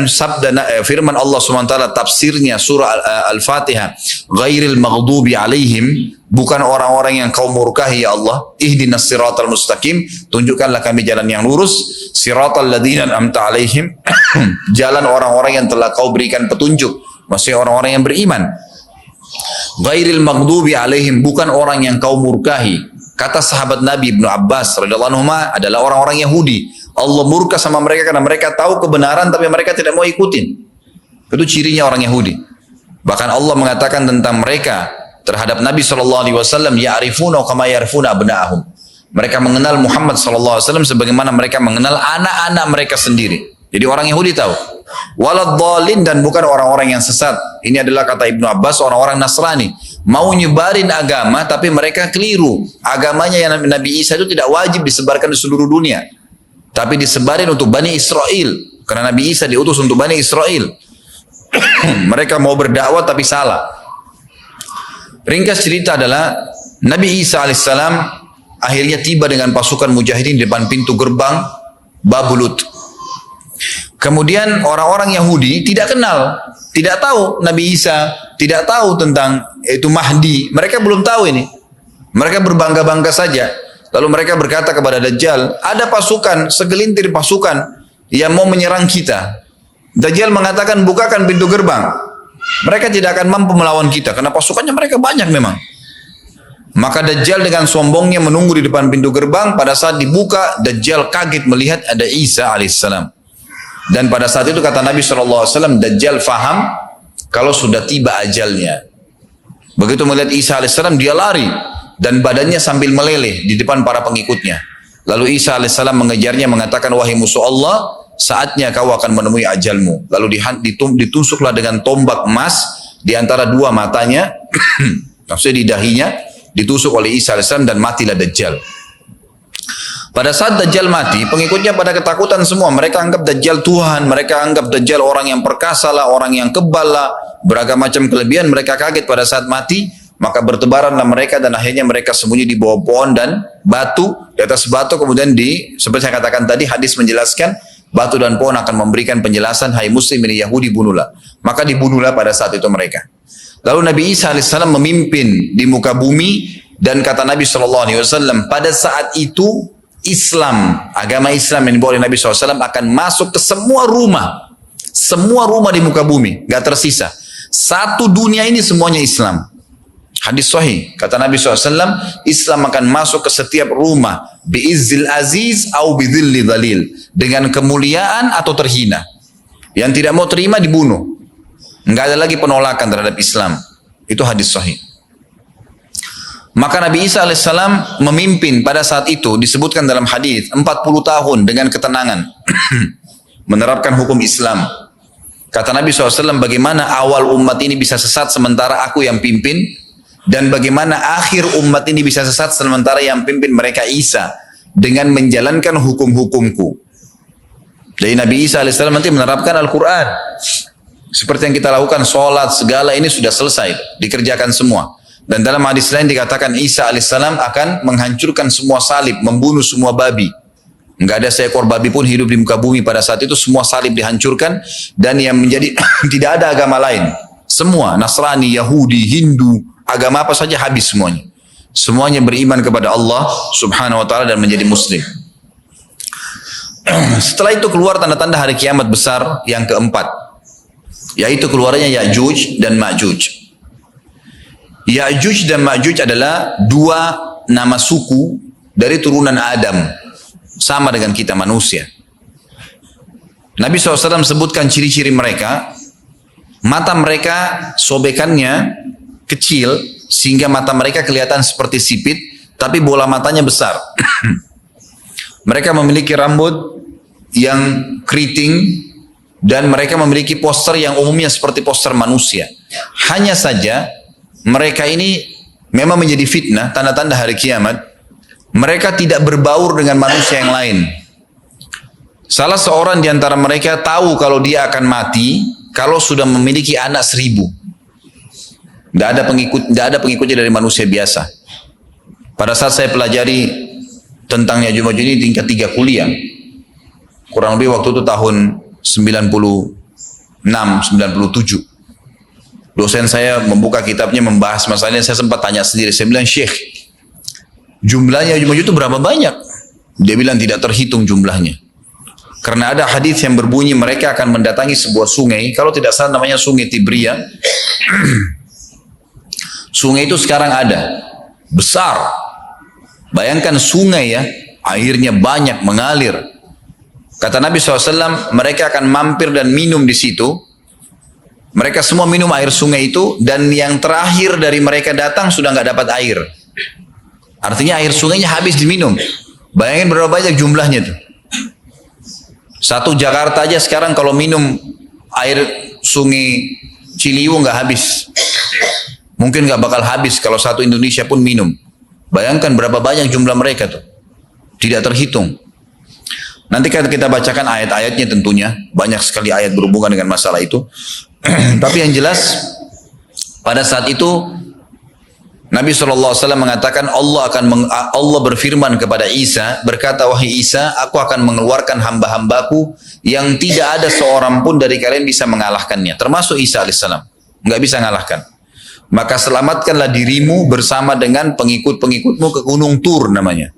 firman Allah SWT tafsirnya surah Al-Fatihah, ghairil maghdubi alaihim, bukan orang-orang yang kau murkahi ya Allah, ihdinas siratal mustaqim, tunjukkanlah kami jalan yang lurus, siratal ladzina an'amta alaihim, jalan orang-orang yang telah kau berikan petunjuk, maksudnya orang-orang yang beriman. Ghairil maghdubi alaihim, bukan orang yang kau murkahi. Kata sahabat Nabi Ibnu Abbas radhiyallahu anhu adalah orang-orang Yahudi. Allah murka sama mereka karena mereka tahu kebenaran tapi mereka tidak mau ikutin. Itu cirinya orang Yahudi. Bahkan Allah mengatakan tentang mereka terhadap Nabi SAW, ya'rifuna kama ya'rifuna abna'ahum. Mereka mengenal Muhammad SAW sebagaimana mereka mengenal anak-anak mereka sendiri. Jadi orang Yahudi tahu. Waladhdallin, dan bukan orang-orang yang sesat. Ini adalah kata Ibnu Abbas, orang-orang Nasrani. Mau nyebarin agama tapi mereka keliru. Agamanya yang Nabi Isa itu tidak wajib disebarkan di seluruh dunia. Tapi disebarin untuk Bani Israel. Karena Nabi Isa diutus untuk Bani Israel. Mereka mau berdakwah tapi salah. Ringkas cerita adalah Nabi Isa alaihissalam akhirnya tiba dengan pasukan mujahidin di depan pintu gerbang Babulut. Kemudian orang-orang Yahudi tidak kenal, tidak tahu Nabi Isa, tidak tahu tentang itu Mahdi. Mereka belum tahu ini. Mereka berbangga-bangga saja. Lalu mereka berkata kepada Dajjal, ada pasukan, segelintir pasukan yang mau menyerang kita. Dajjal mengatakan, bukakan pintu gerbang. Mereka tidak akan mampu melawan kita karena pasukannya mereka banyak memang. Maka Dajjal dengan sombongnya menunggu di depan pintu gerbang. Pada saat dibuka, Dajjal kaget melihat ada Isa alaihissalam. Dan pada saat itu kata Nabi SAW, Dajjal faham kalau sudah tiba ajalnya. Begitu melihat Isa alaihissalam, dia lari dan badannya sambil meleleh di depan para pengikutnya. Lalu Isa alaihissalam mengejarnya mengatakan, wahai musuh Allah, saatnya kau akan menemui ajalmu. Lalu ditusuklah dengan tombak emas di antara dua matanya, maksudnya di dahinya, ditusuk oleh Isa alaihissalam dan matilah Dajjal. Pada saat Dajjal mati, pengikutnya pada ketakutan semua. Mereka anggap Dajjal Tuhan, mereka anggap Dajjal orang yang perkasa lah, orang yang kebal lah, beragam macam kelebihan. Mereka kaget pada saat mati, maka bertebaranlah mereka dan akhirnya mereka sembunyi di bawah pohon dan batu. Di atas batu kemudian seperti saya katakan tadi, hadis menjelaskan, batu dan pohon akan memberikan penjelasan, hai muslim ini Yahudi bunuhlah. Maka dibunuhlah pada saat itu mereka. Lalu Nabi Isa alaihissalam memimpin di muka bumi dan kata Nabi SAW, pada saat itu Islam, agama Islam yang dibawa oleh Nabi SAW akan masuk ke semua rumah di muka bumi, gak tersisa. Satu dunia ini semuanya Islam. Hadis sahih, kata Nabi SAW, Islam akan masuk ke setiap rumah, bi'izzil aziz au bidzilli dhalil, dengan kemuliaan atau terhina. Yang tidak mau terima dibunuh. Nggak ada lagi penolakan terhadap Islam. Itu hadis sahih. Maka Nabi Isa alaihissalam memimpin pada saat itu, disebutkan dalam hadis 40 tahun dengan ketenangan menerapkan hukum Islam. Kata Nabi SAW, bagaimana awal umat ini bisa sesat sementara aku yang pimpin, dan bagaimana akhir umat ini bisa sesat sementara yang pimpin mereka Isa dengan menjalankan hukum-hukumku. Jadi Nabi Isa alaihissalam nanti menerapkan Al-Quran seperti yang kita lakukan, sholat segala ini sudah selesai, dikerjakan semua. Dan dalam hadis lain dikatakan Isa alaihissalam akan menghancurkan semua salib, membunuh semua babi. Enggak ada seekor babi pun hidup di muka bumi pada saat itu, semua salib dihancurkan dan yang menjadi tidak ada agama lain. Semua, Nasrani, Yahudi, Hindu, agama apa saja habis semuanya. Semuanya beriman kepada Allah subhanahu wa ta'ala dan menjadi muslim. Setelah itu keluar tanda-tanda hari kiamat besar yang keempat, yaitu keluarnya Ya'juj dan Ma'juj. Ya'juj dan Ma'juj adalah dua nama suku dari turunan Adam, sama dengan kita manusia. Nabi SAW sebutkan ciri-ciri mereka. Mata mereka sobekannya kecil sehingga mata mereka kelihatan seperti sipit, tapi bola matanya besar. Mereka memiliki rambut yang keriting dan mereka memiliki poster yang umumnya seperti poster manusia. Hanya saja mereka ini memang menjadi fitnah, tanda-tanda hari kiamat. Mereka tidak berbaur dengan manusia yang lain. Salah seorang di antara mereka tahu kalau dia akan mati kalau sudah memiliki anak 1000. Tidak ada pengikutnya dari manusia biasa. Pada saat saya pelajari tentang Ya'juj Ma'juj ini tingkat 3 kuliah, kurang lebih waktu itu tahun 96, 97. Dosen saya membuka kitabnya membahas masalahnya. Saya sempat tanya sendiri, saya bilang, Syekh, jumlahnya Ya'juj Ma'juj itu berapa banyak? Dia bilang tidak terhitung jumlahnya. Karena ada hadis yang berbunyi mereka akan mendatangi sebuah sungai, kalau tidak salah namanya Sungai Tibria. Sungai itu sekarang ada, besar. Bayangkan sungai ya, airnya banyak mengalir. Kata Nabi SAW, mereka akan mampir dan minum di situ. Mereka semua minum air sungai itu, dan yang terakhir dari mereka datang sudah nggak dapat air. Artinya air sungainya habis diminum. Bayangin berapa banyak jumlahnya tuh. Satu Jakarta aja sekarang kalau minum air sungai Ciliwung nggak habis. Mungkin nggak bakal habis kalau satu Indonesia pun minum. Bayangkan berapa banyak jumlah mereka tuh. Tidak terhitung. Nanti kita bacakan ayat-ayatnya tentunya. Banyak sekali ayat berhubungan dengan masalah itu. Tapi yang jelas pada saat itu Nabi SAW mengatakan Allah berfirman kepada Isa, berkata, wahai Isa, aku akan mengeluarkan hamba-hambaku yang tidak ada seorang pun dari kalian bisa mengalahkannya, termasuk Isa alaihissalam, nggak bisa mengalahkan. Maka selamatkanlah dirimu bersama dengan pengikut-pengikutmu ke Gunung Tur namanya.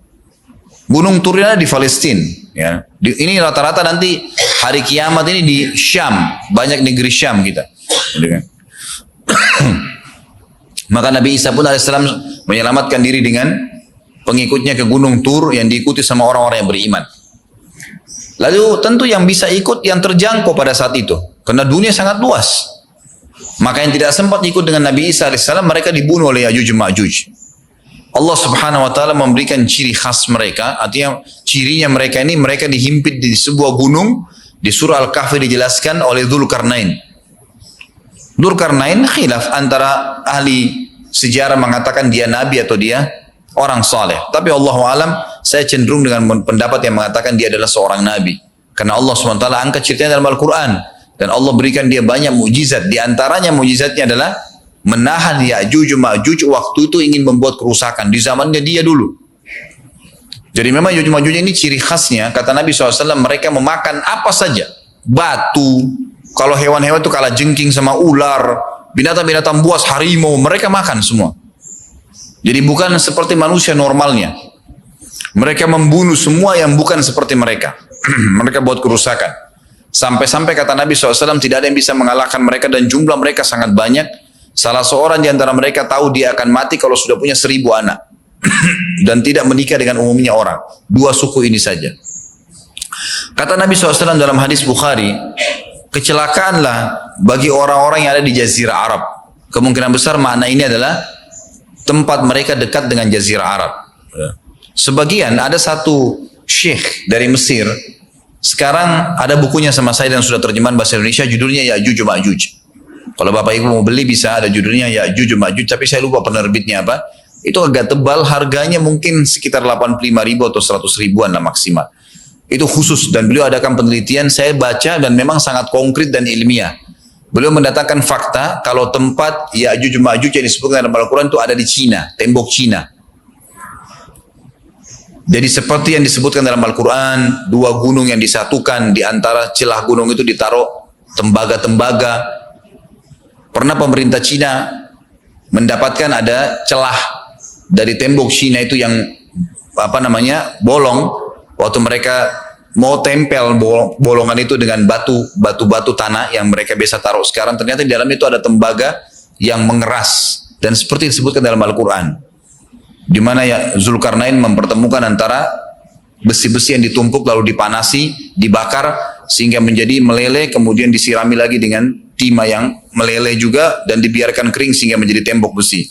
Gunung Tur ini di Palestina. Ya. Ini rata-rata nanti hari kiamat ini di Syam, banyak negeri Syam kita. Maka Nabi Isa pun alaihissalam menyelamatkan diri dengan pengikutnya ke Gunung Tur yang diikuti sama orang-orang yang beriman. Lalu tentu yang bisa ikut yang terjangkau pada saat itu, karena dunia sangat luas. Maka yang tidak sempat ikut dengan Nabi Isa alaihissalam, mereka dibunuh oleh Ya'juj Ma'juj. Allah subhanahu wa ta'ala memberikan ciri khas mereka, artinya cirinya mereka ini, mereka dihimpit di sebuah gunung. Di surah Al-Kahfi dijelaskan oleh Dzulkarnain. Dzulkarnain khilaf antara ahli sejarah mengatakan dia nabi atau dia orang saleh. Tapi Allahu alam, saya cenderung dengan pendapat yang mengatakan dia adalah seorang nabi. Karena Allah SWT angkat ceritanya dalam Al-Quran. Dan Allah berikan dia banyak mujizat. Di antaranya mujizatnya adalah menahan Ya'juj Ma'juj waktu itu ingin membuat kerusakan. Di zamannya dia dulu. Jadi memang Ya'juj Ma'juj ini ciri khasnya, kata Nabi SAW, mereka memakan apa saja. Batu. Kalau hewan-hewan itu kalah jengking sama ular, binatang-binatang buas, harimau, mereka makan semua. Jadi bukan seperti manusia normalnya. Mereka membunuh semua yang bukan seperti mereka. Mereka buat kerusakan. Sampai-sampai kata Nabi SAW tidak ada yang bisa mengalahkan mereka dan jumlah mereka sangat banyak. Salah seorang di antara mereka tahu dia akan mati kalau sudah punya 1000 anak. Dan tidak menikah dengan umumnya orang. 2 suku ini saja. Kata Nabi SAW dalam hadis Bukhari, kecelakaanlah bagi orang-orang yang ada di Jazirah Arab. Kemungkinan besar makna ini adalah tempat mereka dekat dengan Jazirah Arab. Sebagian ada satu syekh dari Mesir. Sekarang ada bukunya sama saya dan sudah terjemahan bahasa Indonesia, judulnya Ya'juj Ma'juj. Kalau Bapak Ibu mau beli bisa, ada judulnya Ya'juj Ma'juj, tapi saya lupa penerbitnya apa. Itu agak tebal, harganya mungkin sekitar 85.000 atau 100 ribuan lah maksimal. Itu khusus dan beliau adakan penelitian, saya baca dan memang sangat konkret dan ilmiah. Beliau mendatangkan fakta kalau tempat Ya'juj Ma'juj yang disebutkan dalam Al-Quran itu ada di Cina, tembok Cina. Jadi seperti yang disebutkan dalam Al-Quran, 2 gunung yang disatukan, di antara celah gunung itu ditaruh tembaga-tembaga. Pernah pemerintah Cina mendapatkan ada celah dari tembok Cina itu yang bolong, waktu mereka mau tempel bolongan itu dengan batu tanah yang mereka biasa taruh sekarang, ternyata di dalam itu ada tembaga yang mengeras, dan seperti disebutkan dalam Al-Quran, di mana ya Zulkarnain mempertemukan antara besi-besi yang ditumpuk lalu dipanasi, dibakar sehingga menjadi meleleh, kemudian disirami lagi dengan timah yang meleleh juga dan dibiarkan kering sehingga menjadi tembok besi.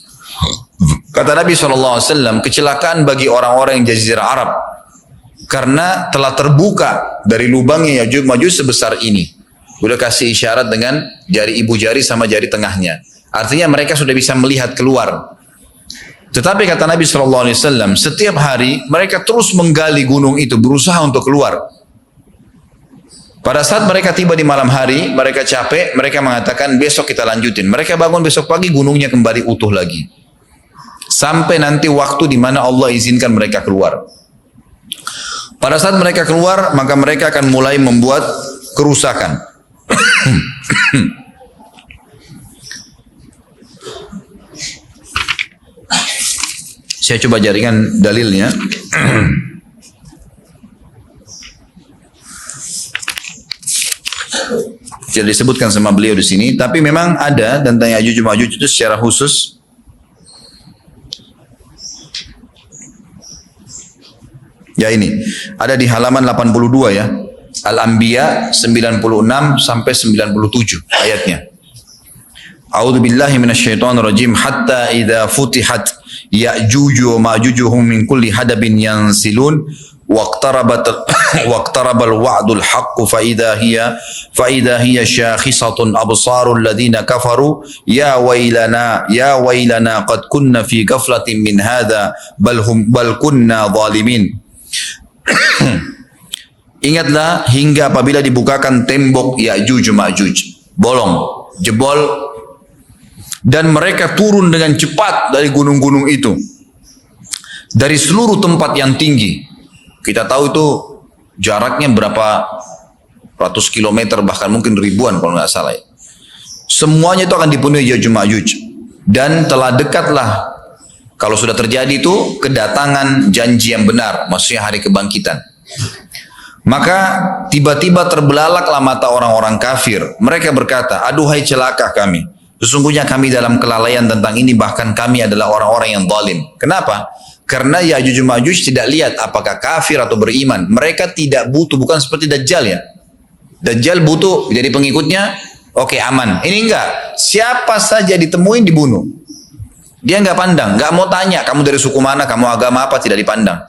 Kata Nabi SAW, kecelakaan bagi orang-orang yang Jazirah Arab karena telah terbuka dari lubangnya Yajuj Majuj sebesar ini. Udah kasih isyarat dengan jari ibu jari sama jari tengahnya. Artinya mereka sudah bisa melihat keluar. Tetapi kata Nabi SAW, setiap hari mereka terus menggali gunung itu, berusaha untuk keluar. Pada saat mereka tiba di malam hari, mereka capek, mereka mengatakan besok kita lanjutin. Mereka bangun besok pagi, gunungnya kembali utuh lagi. Sampai nanti waktu di mana Allah izinkan mereka keluar. Pada saat mereka keluar, maka mereka akan mulai membuat kerusakan. Saya coba jadikan dalilnya. Tidak disebutkan sama beliau di sini, tapi memang ada tentang Yajuj Majuj itu secara khusus. Ya ini, ada di halaman 82 ya. Al-Anbiya 96 sampai 97 ayatnya. A'udzu billahi minasyaitonir rajim hatta idza futihat Ya'juj wa Ma'jujuhum min kulli hadabin yansilun waqtarabal wa'dul haqqu fa idza hiya shakhisatun absarul ladzina kafaru ya wailana qad kunna fi ghaflatin min hadza bal kunna zalimin. Ingatlah hingga apabila dibukakan tembok Ya'juj Ma'juj, bolong, jebol, dan mereka turun dengan cepat dari gunung-gunung itu, dari seluruh tempat yang tinggi. Kita tahu itu jaraknya berapa ratus kilometer, bahkan mungkin ribuan kalau nggak salah. Semuanya itu akan dipenuhi Ya'juj Ma'juj, dan telah dekatlah, kalau sudah terjadi itu, kedatangan janji yang benar, maksudnya hari kebangkitan. Maka tiba-tiba terbelalaklah mata orang-orang kafir. Mereka berkata, aduhai celaka kami, sesungguhnya kami dalam kelalaian tentang ini, bahkan kami adalah orang-orang yang zalim. Kenapa? Karena Ya'juj Ma'juj tidak lihat apakah kafir atau beriman. Mereka tidak butuh, bukan seperti Dajjal ya. Dajjal butuh jadi pengikutnya, oke, aman. Ini enggak, siapa saja ditemuin dibunuh. Dia enggak pandang, enggak mau tanya kamu dari suku mana, kamu agama apa, tidak dipandang.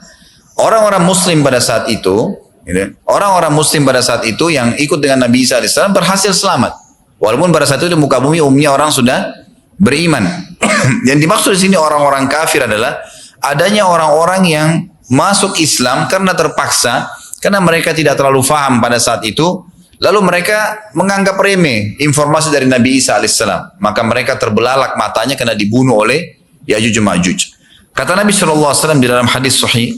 Orang-orang Muslim pada saat itu, yang ikut dengan Nabi Isa AS berhasil selamat. Walaupun pada saat itu di muka bumi umumnya orang sudah beriman. Yang dimaksud di sini orang-orang kafir adalah adanya orang-orang yang masuk Islam karena terpaksa, karena mereka tidak terlalu faham pada saat itu, lalu mereka menganggap remeh informasi dari Nabi Isa AS. Maka mereka terbelalak matanya karena dibunuh oleh Ya'juj Ma'juj. Kata Nabi SAW di dalam hadis sahih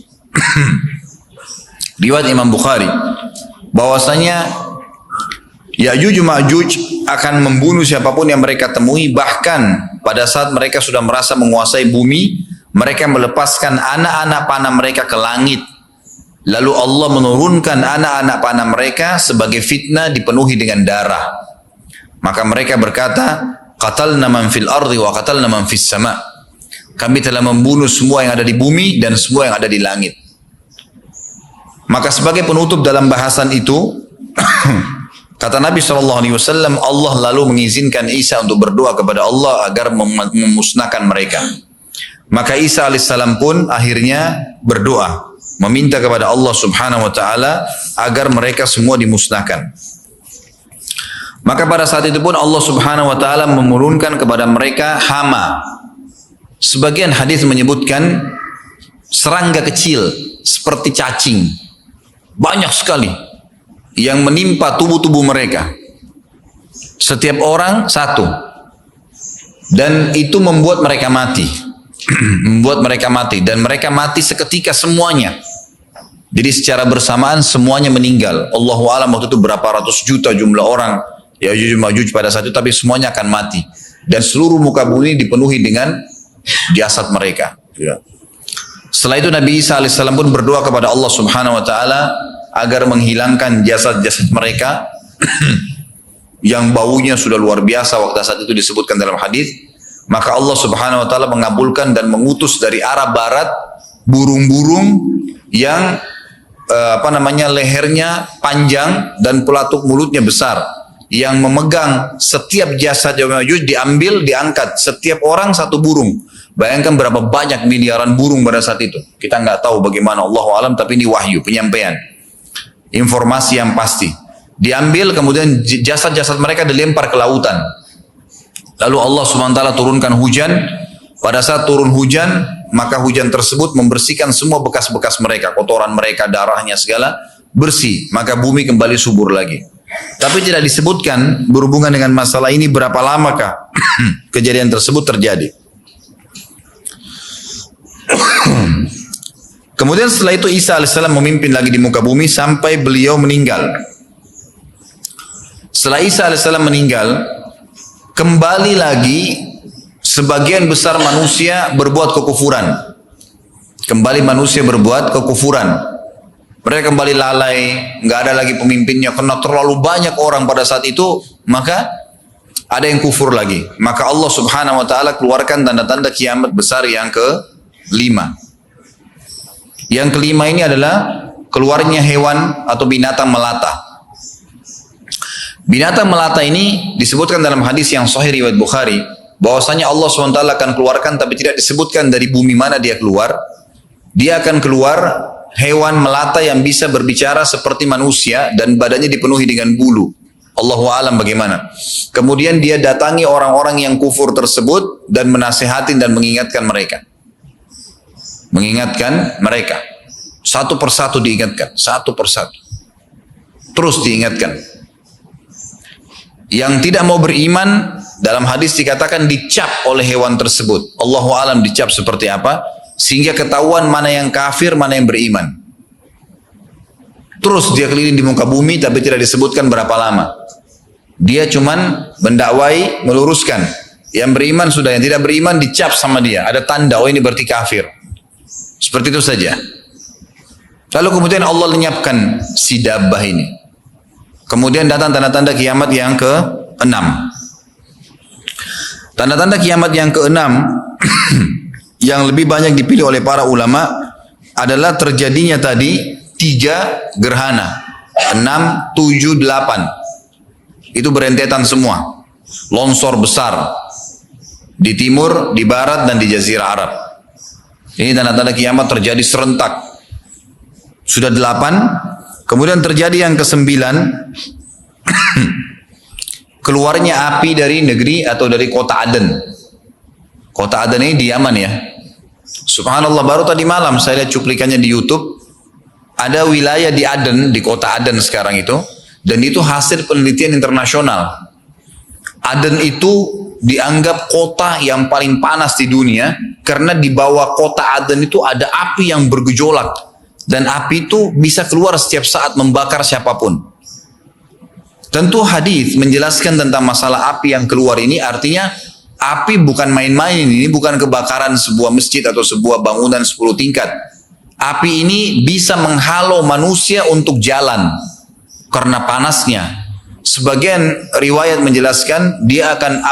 riwayat Imam Bukhari, bahwasanya Ya'juj Ma'juj akan membunuh siapapun yang mereka temui. Bahkan pada saat mereka sudah merasa menguasai bumi, mereka melepaskan anak-anak panah mereka ke langit. Lalu Allah menurunkan anak-anak panah mereka sebagai fitnah, dipenuhi dengan darah. Maka mereka berkata, qatalna man fil ardi wa qatalna man fis sama. Kami telah membunuh semua yang ada di bumi dan semua yang ada di langit. Maka sebagai penutup dalam bahasan itu, kata Nabi SAW, Allah lalu mengizinkan Isa untuk berdoa kepada Allah agar memusnahkan mereka. Maka Isa alaihissalam pun akhirnya berdoa, meminta kepada Allah subhanahu wa ta'ala agar mereka semua dimusnahkan. Maka pada saat itu pun Allah subhanahu wa ta'ala menurunkan kepada mereka hama. Sebagian hadis menyebutkan serangga kecil seperti cacing, banyak sekali yang menimpa tubuh-tubuh mereka. Setiap orang satu. Dan itu membuat mereka mati. Dan mereka mati seketika semuanya. Jadi secara bersamaan semuanya meninggal. Allahu a'lam waktu itu berapa ratus juta jumlah orang Ya'juj Ma'juj pada saat itu, tapi semuanya akan mati. dan seluruh muka bumi dipenuhi dengan jasad mereka. Setelah itu Nabi Isa alaihissalam pun berdoa kepada Allah Subhanahu wa taala agar menghilangkan jasad-jasad mereka yang baunya sudah luar biasa waktu saat itu disebutkan dalam hadis. Maka Allah Subhanahu wa taala mengabulkan dan mengutus dari arah barat burung-burung yang lehernya panjang dan pelatuk mulutnya besar, yang memegang setiap jasad Ya'juj diambil, diangkat, setiap orang satu burung. Bayangkan berapa banyak miliaran burung pada saat itu. Kita nggak tahu bagaimana, Allahu alam, tapi ini wahyu, penyampaian informasi yang pasti. Diambil, kemudian jasad-jasad mereka dilempar ke lautan. Lalu Allah SWT turunkan hujan. Pada saat turun hujan, maka hujan tersebut membersihkan semua bekas-bekas mereka, kotoran mereka, darahnya segala bersih. Maka bumi kembali subur lagi. Tapi tidak disebutkan berhubungan dengan masalah ini berapa lamakah kejadian tersebut terjadi. Kemudian setelah itu Isa alaihissalam memimpin lagi di muka bumi sampai beliau meninggal. Setelah Isa alaihissalam meninggal, kembali lagi sebagian besar manusia berbuat kekufuran. Kembali manusia berbuat kekufuran. Mereka kembali lalai, nggak ada lagi pemimpinnya karena terlalu banyak orang pada saat itu, maka ada yang kufur lagi. Maka Allah Subhanahu wa taala keluarkan tanda-tanda kiamat besar yang kelima. Yang kelima ini adalah keluarnya hewan atau binatang melata. Binatang melata ini disebutkan dalam hadis yang sahih riwayat Bukhari, bahwasanya Allah SWT akan keluarkan, tapi tidak disebutkan dari bumi mana dia keluar. Dia akan keluar hewan melata yang bisa berbicara seperti manusia dan badannya dipenuhi dengan bulu. Allahu alam bagaimana. Kemudian dia datangi orang-orang yang kufur tersebut dan menasihati dan mengingatkan mereka. Mengingatkan mereka. Satu persatu diingatkan. Satu persatu. Terus diingatkan. Yang tidak mau beriman, dalam hadis dikatakan dicap oleh hewan tersebut. Allahu alam dicap seperti apa, sehingga ketahuan mana yang kafir, mana yang beriman. Terus dia keliling di muka bumi, tapi tidak disebutkan berapa lama. Dia cuman mendakwai, meluruskan. Yang beriman sudah, yang tidak beriman dicap sama dia. Ada tanda, oh ini berarti kafir. Seperti itu saja. Lalu kemudian Allah lenyapkan si dabbah ini. Kemudian datang tanda-tanda kiamat yang ke-6. Tanda-tanda kiamat yang ke-6 yang lebih banyak dipilih oleh para ulama adalah terjadinya tadi 3 gerhana. 6, 7, 8. Itu berentetan semua. Longsor besar. Di timur, di barat, dan di jazirah Arab. Ini tanda-tanda kiamat terjadi serentak. Sudah 8. Kemudian terjadi yang ke-9. Keluarnya api dari negeri atau dari kota Aden. Kota Aden ini di Yaman ya. Subhanallah, baru tadi malam saya lihat cuplikannya di YouTube. Ada wilayah di Aden, di kota Aden sekarang itu. Dan itu hasil penelitian internasional. Aden itu dianggap kota yang paling panas di dunia. Karena di bawah kota Aden itu ada api yang bergejolak. Dan api itu bisa keluar setiap saat membakar siapapun. Tentu hadis menjelaskan tentang masalah api yang keluar ini, artinya api bukan main-main, ini bukan kebakaran sebuah masjid atau sebuah bangunan 10 tingkat. Api ini bisa menghalau manusia untuk jalan karena panasnya. Sebagian riwayat menjelaskan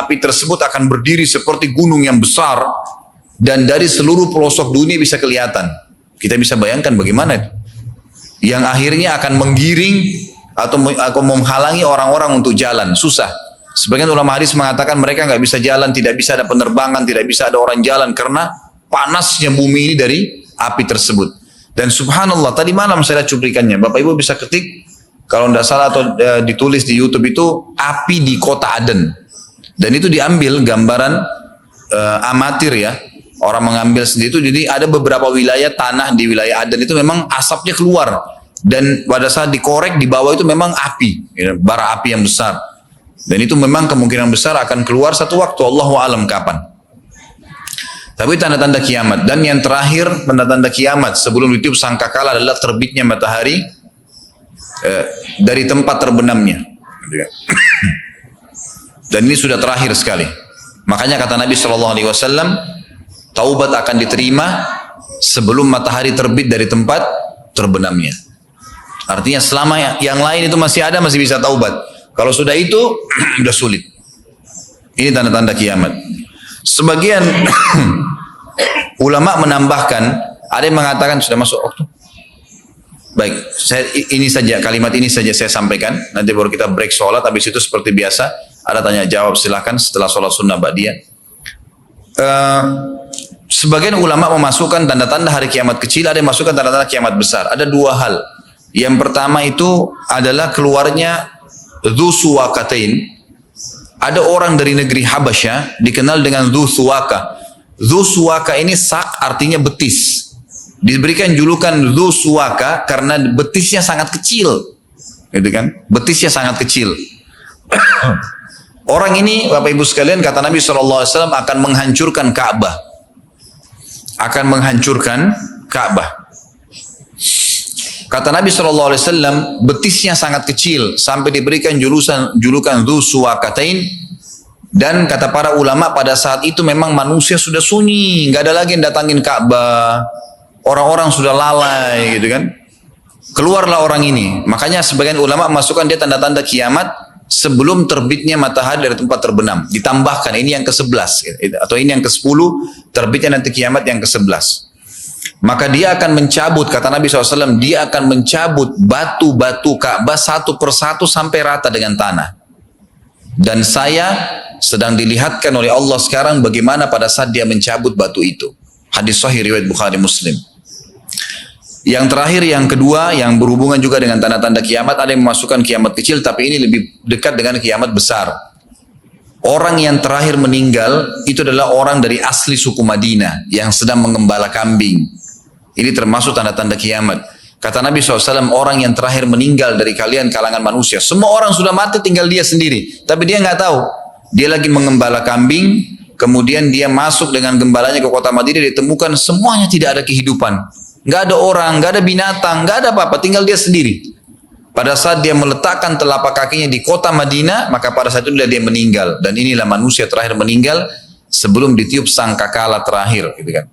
api tersebut akan berdiri seperti gunung yang besar dan dari seluruh pelosok dunia bisa kelihatan. Kita bisa bayangkan bagaimana itu. Yang akhirnya akan menggiring atau menghalangi orang-orang untuk jalan. Susah. Sebagian ulama hadis mengatakan mereka nggak bisa jalan, tidak bisa ada penerbangan, tidak bisa ada orang jalan karena panasnya bumi ini dari api tersebut. Dan subhanallah, tadi malam saya lihat cuplikannya. Bapak Ibu bisa ketik, kalau tidak salah atau ditulis di YouTube itu api di kota Aden. Dan itu diambil gambaran amatir ya. Orang mengambil sendiri itu, jadi ada beberapa wilayah tanah di wilayah Aden itu memang asapnya keluar. Dan pada saat dikorek di bawah itu memang api, bara api yang besar. Dan itu memang kemungkinan besar akan keluar satu waktu, Allahu alam kapan. Tapi tanda-tanda kiamat. Dan yang terakhir tanda-tanda kiamat sebelum ditiup sangkakala adalah terbitnya matahari dari tempat terbenamnya. Dan ini sudah terakhir sekali. Makanya kata Nabi SAW, taubat akan diterima sebelum matahari terbit dari tempat terbenamnya. Artinya selama yang lain itu masih ada, masih bisa taubat. Kalau sudah itu, sudah sulit. Ini tanda-tanda kiamat. Sebagian ulama menambahkan, ada yang mengatakan sudah masuk waktu. Baik, kalimat ini saja saya sampaikan. Nanti baru kita break sholat. Habis itu seperti biasa, ada tanya jawab, silakan setelah sholat sunnah ba'diyah. Sebagian ulama memasukkan tanda-tanda hari kiamat kecil, ada yang masukkan tanda-tanda kiamat besar. Ada dua hal. Yang pertama itu adalah keluarnya Dzu Suwakatain. Ada orang dari negeri Habasyah dikenal dengan Dzu Suwaka. Dzu Suwaka ini sak artinya betis. Diberikan julukan Dzu Suwaka karena betisnya sangat kecil. Gitu kan? Betisnya sangat kecil. Orang ini, Bapak Ibu sekalian, kata Nabi SAW akan menghancurkan Ka'bah. Akan menghancurkan Ka'bah. Kata Nabi SAW, betisnya sangat kecil sampai diberikan julukan Dzu Suwakatain. Dan kata para ulama pada saat itu memang manusia sudah sunyi, nggak ada lagi yang datangin Ka'bah. Orang-orang sudah lalai, gitu kan? Keluarlah orang ini. Makanya sebagian ulama masukkan dia tanda-tanda kiamat sebelum terbitnya matahari dari tempat terbenam. Ditambahkan ini yang ke-11 atau ini yang ke-10, terbitnya nanti kiamat yang ke-11. Maka dia akan mencabut, kata Nabi SAW, dia akan mencabut batu-batu Ka'bah satu persatu sampai rata dengan tanah. Dan saya sedang dilihatkan oleh Allah sekarang bagaimana pada saat dia mencabut batu itu. Hadis sahih riwayat Bukhari Muslim. Yang terakhir, yang kedua, yang berhubungan juga dengan tanda-tanda kiamat, ada yang memasukkan kiamat kecil, tapi ini lebih dekat dengan kiamat besar. Orang yang terakhir meninggal, itu adalah orang dari asli suku Madinah, yang sedang mengembala kambing. Ini termasuk tanda-tanda kiamat. Kata Nabi SAW, orang yang terakhir meninggal dari kalian kalangan manusia. Semua orang sudah mati, tinggal dia sendiri. Tapi dia nggak tahu. Dia lagi mengembala kambing, kemudian dia masuk dengan gembalanya ke kota Madinah, ditemukan semuanya tidak ada kehidupan. Nggak ada orang, nggak ada binatang, nggak ada apa-apa, tinggal dia sendiri. Pada saat dia meletakkan telapak kakinya di kota Madinah, maka pada saat itu dia meninggal. Dan inilah manusia terakhir meninggal sebelum ditiup sangkakala terakhir, gitu kan.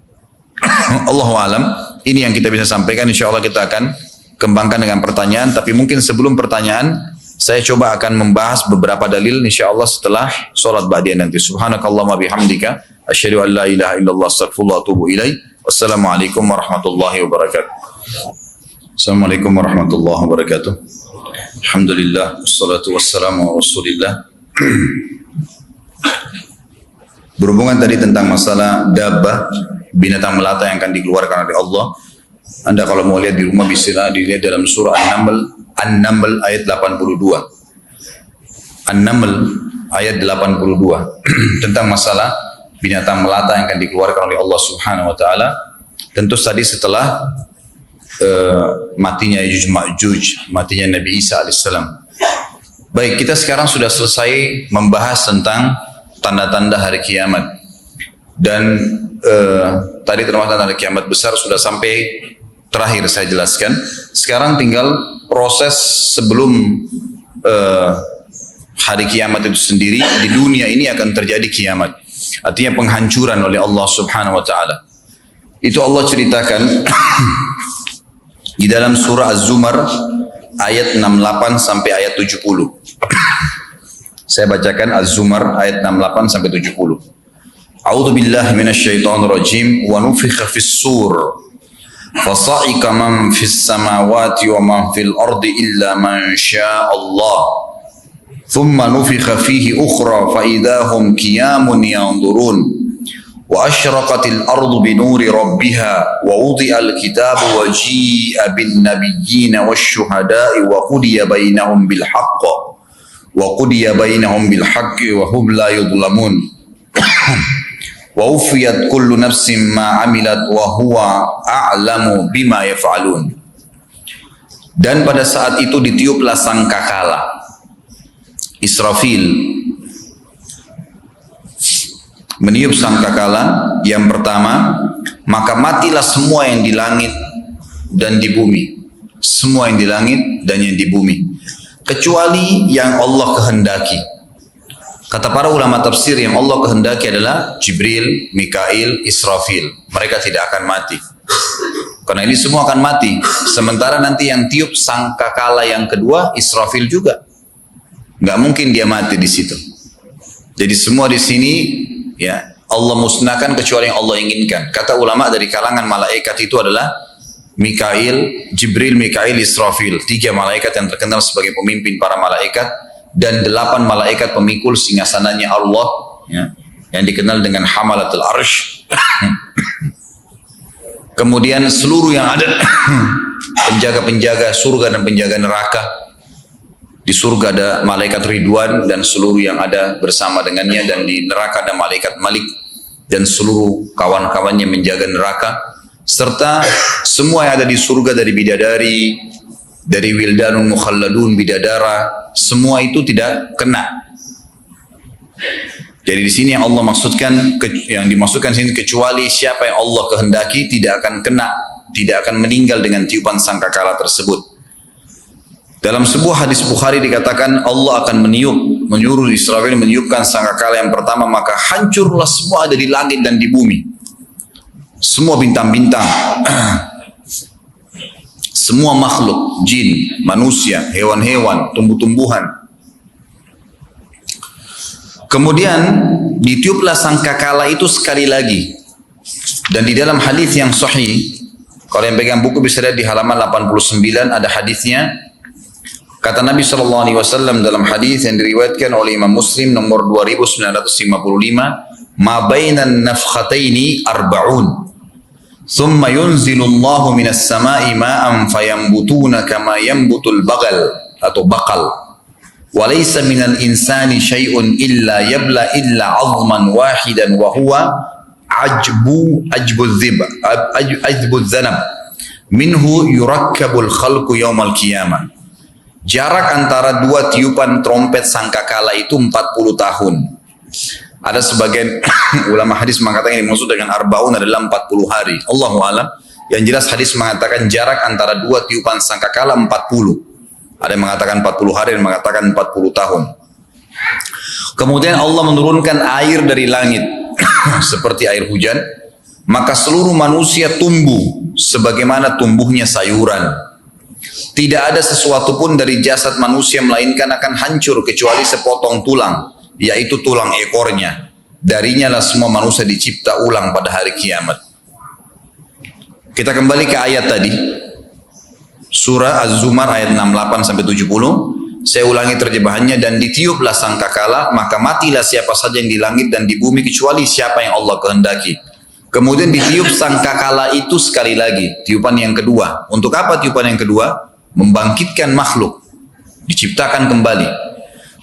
Allahu alam, ini yang kita bisa sampaikan. Insya Allah kita akan kembangkan dengan pertanyaan. Tapi mungkin sebelum pertanyaan, saya coba akan membahas beberapa dalil insya Allah setelah sholat ba'diyah nanti. Subhanakallahumma bihamdika, asyhadu an la ilaha illallah, astaghfirullah wa atubu ilaih. Wassalamualaikum warahmatullahi wabarakatuh. Assalamualaikum warahmatullahi wabarakatuh. Alhamdulillah, wassalatu wassalamu ala rasulillah. Berhubungan tadi tentang masalah dabbah, binatang melata yang akan dikeluarkan oleh Allah. Anda kalau mau lihat di rumah bisa dilihat dalam surah An-Naml ayat 82. An-Naml ayat 82 tentang masalah binatang melata yang akan dikeluarkan oleh Allah Subhanahu wa taala. Tentu tadi setelah matinya Ya'juj Ma'juj, matinya Nabi Isa alaihissalam. Baik, kita sekarang sudah selesai membahas tentang tanda-tanda hari kiamat. Dan tadi termasuk tanda kiamat besar sudah sampai terakhir saya jelaskan. Sekarang tinggal proses sebelum hari kiamat itu sendiri. Di dunia ini akan terjadi kiamat, artinya penghancuran oleh Allah Subhanahu wa taala. Itu Allah ceritakan di dalam surah Az-Zumar ayat 68 sampai ayat 70. Saya bacakan Az-Zumar ayat 68 sampai 70. A'udzu billahi minasyaitonir rajim wa nufikha fis-sur fasa'ika man fis samawati wa man fil ardi illa man syaa Allah thumma nufikha fihi ukhra fa idahum qiyamun yanzurun wa asyraqatil ardu bi nuri rabbiha wa wudi'al kitabu wa ji'a bin nabiyyin wasyuhada'i wa qudiya bainahum bil haqq wa qudiya bainahum bil haqqi wa hum la yudlamun wa ufiyat kullu nafsin ma amilat wa huwa a'lamu bima yaf'alun. Dan pada saat itu ditiuplah sangkakala, Israfil meniup sangkakala yang pertama, maka matilah semua yang di langit dan di bumi, semua yang di langit dan yang di bumi, kecuali yang Allah kehendaki. Kata para ulama tafsir, yang Allah kehendaki adalah Jibril, Mikail, Israfil. Mereka tidak akan mati. Karena ini semua akan mati. Sementara nanti yang tiup sangkakala yang kedua, Israfil juga. Nggak mungkin dia mati di situ. Jadi semua di sini, ya Allah musnahkan kecuali yang Allah inginkan. Kata ulama dari kalangan malaikat itu adalah Mikail, Jibril, Mikail, Israfil. 3 malaikat yang terkenal sebagai pemimpin para malaikat. Dan 8 malaikat pemikul singgasananya Allah, ya, yang dikenal dengan Hamalatul Arsh. Kemudian seluruh yang ada penjaga-penjaga surga dan penjaga neraka. Di surga ada malaikat Ridwan dan seluruh yang ada bersama dengannya, dan di neraka ada malaikat Malik dan seluruh kawan-kawannya menjaga neraka, serta semua yang ada di surga dari bidadari, dari wildanun mukhalladun, bidadara, semua itu tidak kena. Jadi di sini yang Allah maksudkan, yang dimaksudkan sini, kecuali siapa yang Allah kehendaki tidak akan kena, tidak akan meninggal dengan tiupan sangkakala tersebut. Dalam sebuah hadis Bukhari dikatakan Allah akan menyuruh Israfil meniupkan sangkakala yang pertama, maka hancurlah semua ada di langit dan di bumi, semua bintang-bintang. Semua makhluk, jin, manusia, hewan-hewan, tumbuh-tumbuhan. Kemudian ditiuplah sangkakala itu sekali lagi. Dan di dalam hadis yang sahih, kalau yang pegang buku bisa lihat di halaman 89 ada hadisnya. Kata Nabi SAW dalam hadis yang diriwayatkan oleh Imam Muslim nomor 2955, "Ma bainan nafkhataini arba'un. ثم ينزل الله من السماء ماء فينبتون كما ينبت البغل atau bakal وليس من الإنسان شيء إلا يبلى إلا عظما واحدا وهو عجب الذنب منه يركب الخلق يوم القيامة." Jarak antara 2 tiupan trompet sangkakala itu 40 tahun. Ada sebagian ulama hadis mengatakan yang dimaksud dengan arba'un adalah 40 hari. Allahu a'lam. Yang jelas hadis mengatakan jarak antara 2 tiupan sangkakala 40. Ada yang mengatakan 40 hari, yang mengatakan 40 tahun. Kemudian Allah menurunkan air dari langit seperti air hujan, maka seluruh manusia tumbuh sebagaimana tumbuhnya sayuran. Tidak ada sesuatu pun dari jasad manusia melainkan akan hancur kecuali sepotong tulang, yaitu tulang ekornya. Darinya lah semua manusia dicipta ulang pada hari kiamat. Kita kembali ke ayat tadi, surah Az-Zumar ayat 68-70. Saya ulangi terjemahannya. Dan ditiuplah sangkakala, maka matilah siapa saja yang di langit dan di bumi kecuali siapa yang Allah kehendaki. Kemudian ditiup sangkakala itu sekali lagi, tiupan yang kedua. Untuk apa tiupan yang kedua? Membangkitkan makhluk, diciptakan kembali.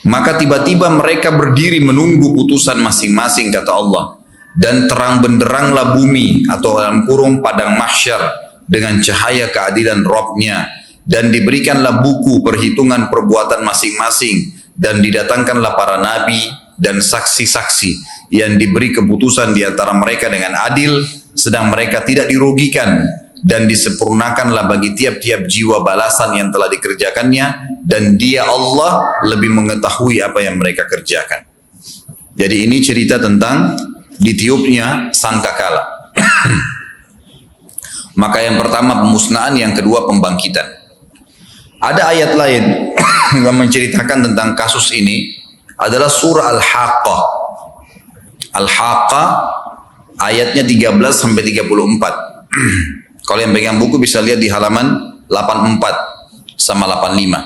Maka tiba-tiba mereka berdiri menunggu putusan masing-masing, kata Allah. Dan terang benderanglah bumi atau dalam kurung padang mahsyar dengan cahaya keadilan Rabb-Nya. Dan diberikanlah buku perhitungan perbuatan masing-masing. Dan didatangkanlah para nabi dan saksi-saksi yang diberi keputusan di antara mereka dengan adil, sedang mereka tidak dirugikan. Dan disempurnakanlah bagi tiap-tiap jiwa balasan yang telah dikerjakannya, dan Dia Allah lebih mengetahui apa yang mereka kerjakan. Jadi ini cerita tentang ditiupnya sangkakala. Maka yang pertama pemusnahan, yang kedua pembangkitan. Ada ayat lain yang menceritakan tentang kasus ini, adalah surah Al-Haqqah. Al-Haqqah ayatnya 13-34. Kalau yang pegang buku bisa lihat di halaman 84 sama 85.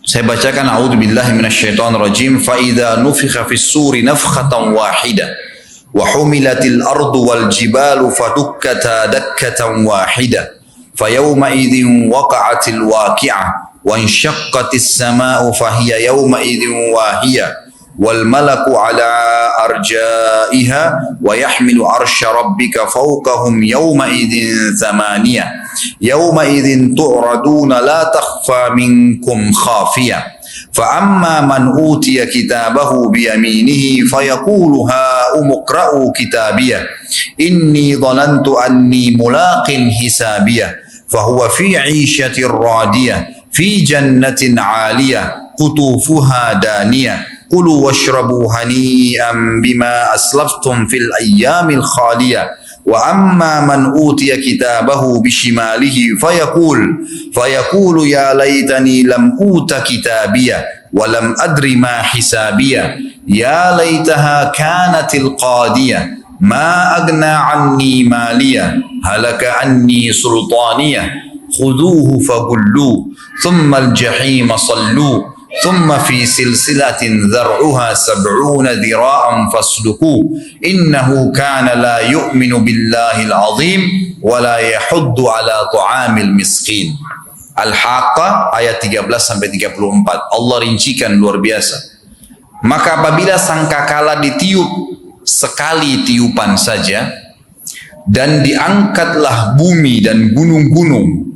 Saya bacakan, a'udzubillahi minasyaitonirrajim. Fa idza nufikha fis suri nafkhatan wahidah wa humilatil ardu wal jibalu fadukkata dakkatan wahidah fa yawma idzin waqa'atil waqi'ah wa inshaqqatis samaa'u fa hiya yawma idzin wahiyah wal malaku ala arjaiha wa yahmilu arsya rabbika fawqahum yawma idzin thamaniyah yawma idzin tu'raduna la takhfa minkum khafiyah fa amma man utiya kitabahu biyaminihi fayaqulu ha umqra'u kitabiyah inni dhanantu anni mulaqin hisabiyah fahuwa fi 'ishatir radiyah fi jannatin 'aliyah qutufuha daniyah kulu washrabu hani'an bima aslaftum fil ayyamil khaliyah wa amma man utiya kitabahu bishimalihi fayaqulu ya laitani lam uta kitabiyah wa lam adri ma hisabiyah ya laitaha kanatil qadiyah ma agna anni maliyah halaka anni sultaniyah khuduhu fagullu thumma al-jahima sallu thumma fi silsilatin dhar'uha sab'una dhira'an fasluku innahu kana la yu'minu billahi al-azim wa la yahuddu ala ta'amil miskin. Al-Haqqah ayat 13 sampai 34. Allah rincikan luar biasa. Maka apabila sangkakala ditiup sekali tiupan saja dan diangkatlah bumi dan gunung-gunung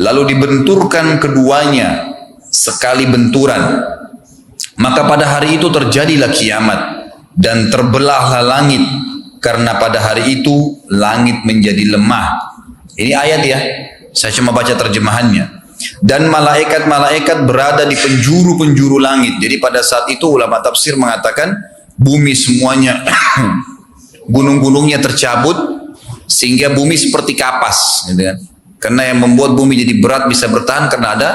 lalu dibenturkan keduanya sekali benturan, maka pada hari itu terjadilah kiamat dan terbelahlah langit karena pada hari itu langit menjadi lemah. Ini ayat ya, saya cuma baca terjemahannya. Dan malaikat-malaikat berada di penjuru-penjuru langit. Jadi pada saat itu ulama tafsir mengatakan bumi semuanya gunung-gunungnya tercabut sehingga bumi seperti kapas, gitu kan? Karena yang membuat bumi jadi berat bisa bertahan karena ada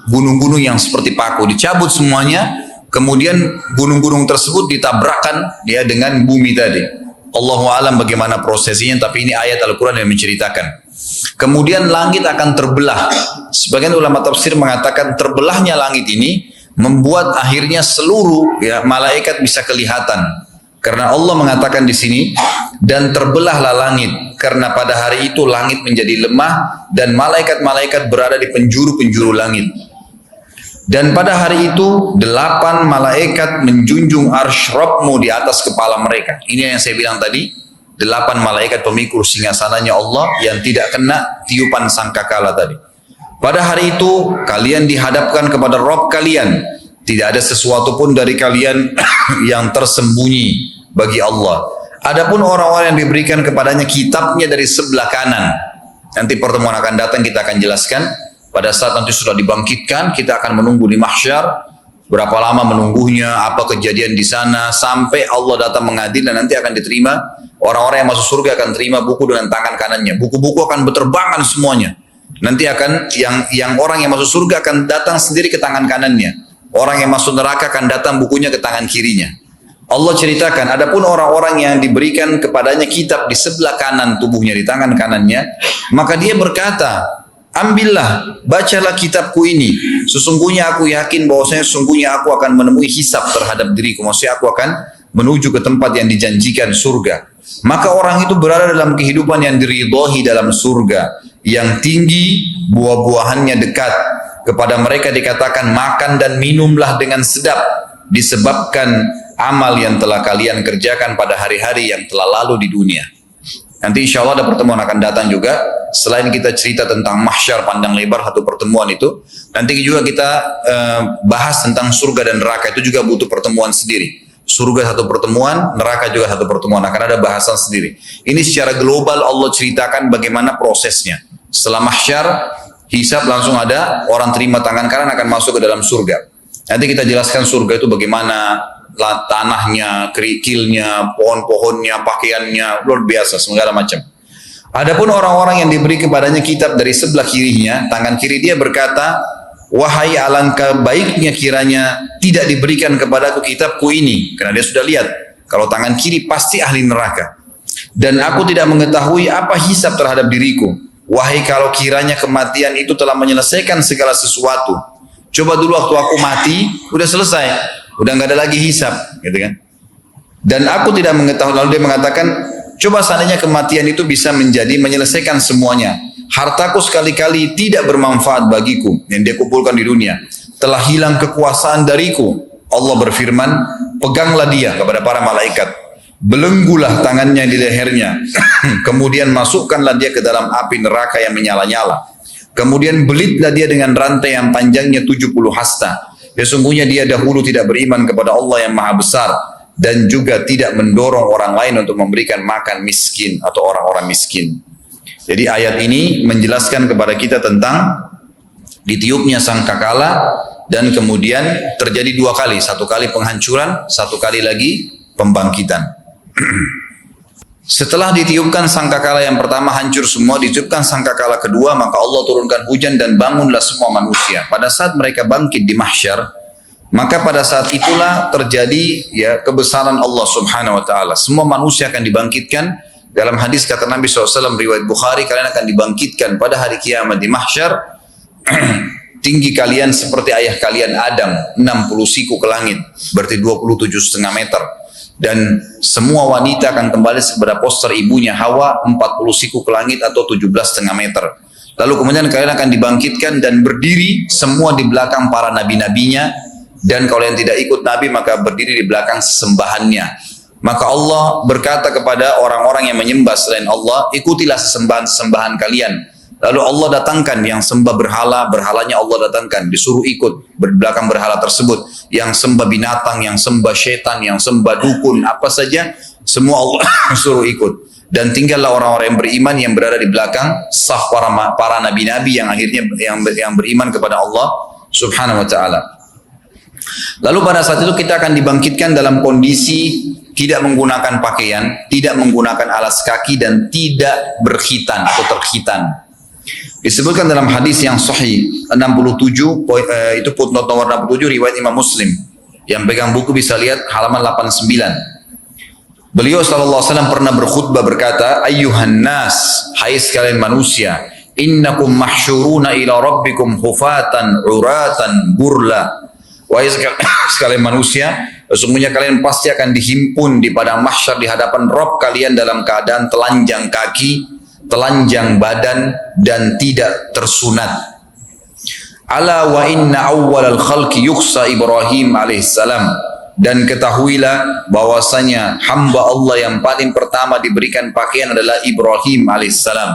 gunung-gunung yang seperti paku dicabut semuanya, kemudian gunung-gunung tersebut ditabrakkan dia dengan bumi tadi. Allahu alam bagaimana prosesnya, tapi ini ayat Al-Quran yang menceritakan. Kemudian langit akan terbelah. Sebagian ulama tafsir mengatakan terbelahnya langit ini membuat akhirnya seluruh malaikat bisa kelihatan. Karena Allah mengatakan di sini, dan terbelahlah langit karena pada hari itu langit menjadi lemah dan malaikat-malaikat berada di penjuru-penjuru langit. Dan pada hari itu 8 malaikat menjunjung arsy Rabbmu di atas kepala mereka. Ini yang saya bilang tadi, 8 malaikat pemikul singgasananya Allah yang tidak kena tiupan sangkakala tadi. Pada hari itu kalian dihadapkan kepada Rabb kalian. Tidak ada sesuatu pun dari kalian yang tersembunyi bagi Allah. Adapun orang-orang yang diberikan kepadanya kitabnya dari sebelah kanan. Nanti pertemuan akan datang kita akan jelaskan. Pada saat nanti sudah dibangkitkan, kita akan menunggu di mahsyar. Berapa lama menunggunya, apa kejadian di sana, sampai Allah datang mengadil dan nanti akan diterima. Orang-orang yang masuk surga akan terima buku dengan tangan kanannya. Buku-buku akan berterbangan semuanya. Nanti akan yang orang yang masuk surga akan datang sendiri ke tangan kanannya. Orang yang masuk neraka akan datang bukunya ke tangan kirinya. Allah ceritakan, adapun orang-orang yang diberikan kepadanya kitab di sebelah kanan tubuhnya, di tangan kanannya, maka dia berkata, ambillah, bacalah kitabku ini. Sesungguhnya aku yakin bahwasanya sesungguhnya aku akan menemui hisab terhadap diriku. Maksudnya aku akan menuju ke tempat yang dijanjikan surga. Maka orang itu berada dalam kehidupan yang diridhoi dalam surga, yang tinggi, buah-buahannya dekat. Kepada mereka dikatakan makan dan minumlah dengan sedap disebabkan amal yang telah kalian kerjakan pada hari-hari yang telah lalu di dunia. Nanti insya Allah ada pertemuan akan datang juga. Selain kita cerita tentang mahsyar pandang lebar satu pertemuan itu, nanti juga kita bahas tentang surga dan neraka. Itu juga butuh pertemuan sendiri. Surga satu pertemuan, neraka juga satu pertemuan. Akan ada bahasan sendiri. Ini secara global Allah ceritakan bagaimana prosesnya. Setelah mahsyar, hisab langsung ada, orang terima tangan kanan akan masuk ke dalam surga. Nanti kita jelaskan surga itu bagaimana tanahnya, kerikilnya, pohon-pohonnya, pakaiannya, luar biasa, segala macam. Adapun orang-orang yang diberi kepadanya kitab dari sebelah kirinya, tangan kiri dia berkata, wahai alangkah baiknya kiranya tidak diberikan kepadaku kitabku ini, karena dia sudah lihat kalau tangan kiri pasti ahli neraka. Dan aku tidak mengetahui apa hisab terhadap diriku. Wahai kalau kiranya kematian itu telah menyelesaikan segala sesuatu. Coba dulu waktu aku mati, udah selesai, udah nggak ada lagi hisab, gitu kan? Dan aku tidak mengetahui. Lalu dia mengatakan, coba seandainya kematian itu bisa menyelesaikan semuanya. Hartaku sekali-kali tidak bermanfaat bagiku yang dia kumpulkan di dunia. Telah hilang kekuasaan dariku. Allah berfirman, peganglah dia kepada para malaikat. Belenggulah tangannya di lehernya. Kemudian masukkanlah dia ke dalam api neraka yang menyala-nyala. Kemudian belitlah dia dengan rantai yang panjangnya 70 hasta. Sesungguhnya dia dahulu tidak beriman kepada Allah yang maha besar. Dan juga tidak mendorong orang lain untuk memberikan makan miskin atau orang-orang miskin. Jadi ayat ini menjelaskan kepada kita tentang ditiupnya sangkakala dan kemudian terjadi dua kali, satu kali penghancuran, satu kali lagi pembangkitan. Setelah ditiupkan sangkakala yang pertama hancur semua, ditiupkan sangkakala kedua, maka Allah turunkan hujan dan bangunlah semua manusia. Pada saat mereka bangkit di mahsyar, maka pada saat itulah terjadi ya kebesaran Allah Subhanahu wa taala. Semua manusia akan dibangkitkan. Dalam hadis kata Nabi SAW riwayat Bukhari, kalian akan dibangkitkan pada hari kiamat di mahsyar. Tinggi kalian seperti ayah kalian Adam, 60 siku ke langit, berarti 27,5 meter. Dan semua wanita akan kembali kepada poster ibunya Hawa, 40 siku ke langit atau 17,5 meter. Lalu kemudian kalian akan dibangkitkan dan berdiri semua di belakang para nabi-nabinya. Dan kalau yang tidak ikut nabi maka berdiri di belakang sesembahannya. Maka Allah berkata kepada orang-orang yang menyembah selain Allah, ikutilah sesembahan-sesembahan kalian. Lalu Allah datangkan yang sembah berhala, berhalanya Allah datangkan, disuruh ikut belakang berhala tersebut. Yang sembah binatang, yang sembah syaitan, yang sembah dukun, apa saja, semua Allah suruh ikut. Dan tinggallah orang-orang yang beriman yang berada di belakang saf para nabi-nabi yang akhirnya yang beriman kepada Allah Subhanahu wa taala. Lalu pada saat itu kita akan dibangkitkan dalam kondisi tidak menggunakan pakaian, tidak menggunakan alas kaki, dan tidak berkhitan atau terkhitan. Disebutkan dalam hadis yang sahih 67, itu footnote nomor 67 riwayat Imam Muslim. Yang pegang buku bisa lihat halaman 89. Beliau SAW pernah berkhutbah berkata, Ayyuhan nas, hai sekalian manusia, innakum mahsyuruna ila rabbikum hufatan, uratan, burla. Wahai sekalian manusia, sesungguhnya kalian pasti akan dihimpun di padang mahsyar di hadapan Rabb kalian dalam keadaan telanjang kaki, telanjang badan, dan tidak tersunat. Ala wa inna awwalal khalqi yukhsa Ibrahim alaihissalam. Dan ketahuilah bahwasanya hamba Allah yang paling pertama diberikan pakaian adalah Ibrahim alaihissalam.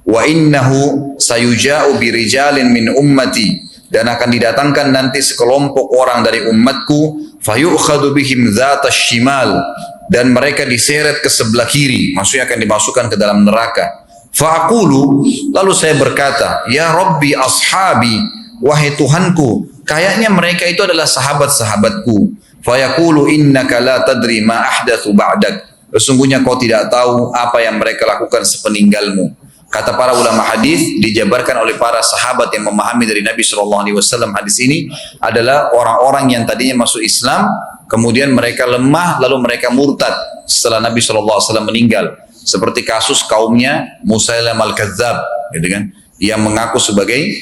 Wa innahu sayuja'u birijalin min ummati. Dan akan didatangkan nanti sekelompok orang dari umatku, fayu'khadu bihim dzata shimal, dan mereka diseret ke sebelah kiri, maksudnya akan dimasukkan ke dalam neraka. Fa'aqulu, lalu saya berkata, ya Rabbi ashabi, wahai Tuhanku, kayaknya mereka itu adalah sahabat-sahabatku. Fayaqulu innaka la tadri ma ahdatsu ba'dak, sesungguhnya kau tidak tahu apa yang mereka lakukan sepeninggalmu. Kata para ulama hadis, dijabarkan oleh para sahabat yang memahami dari Nabi SAW hadis ini adalah orang-orang yang tadinya masuk Islam, kemudian mereka lemah, lalu mereka murtad setelah Nabi SAW meninggal. Seperti kasus kaumnya Musailam al-Kadzab, gitu kan, yang mengaku sebagai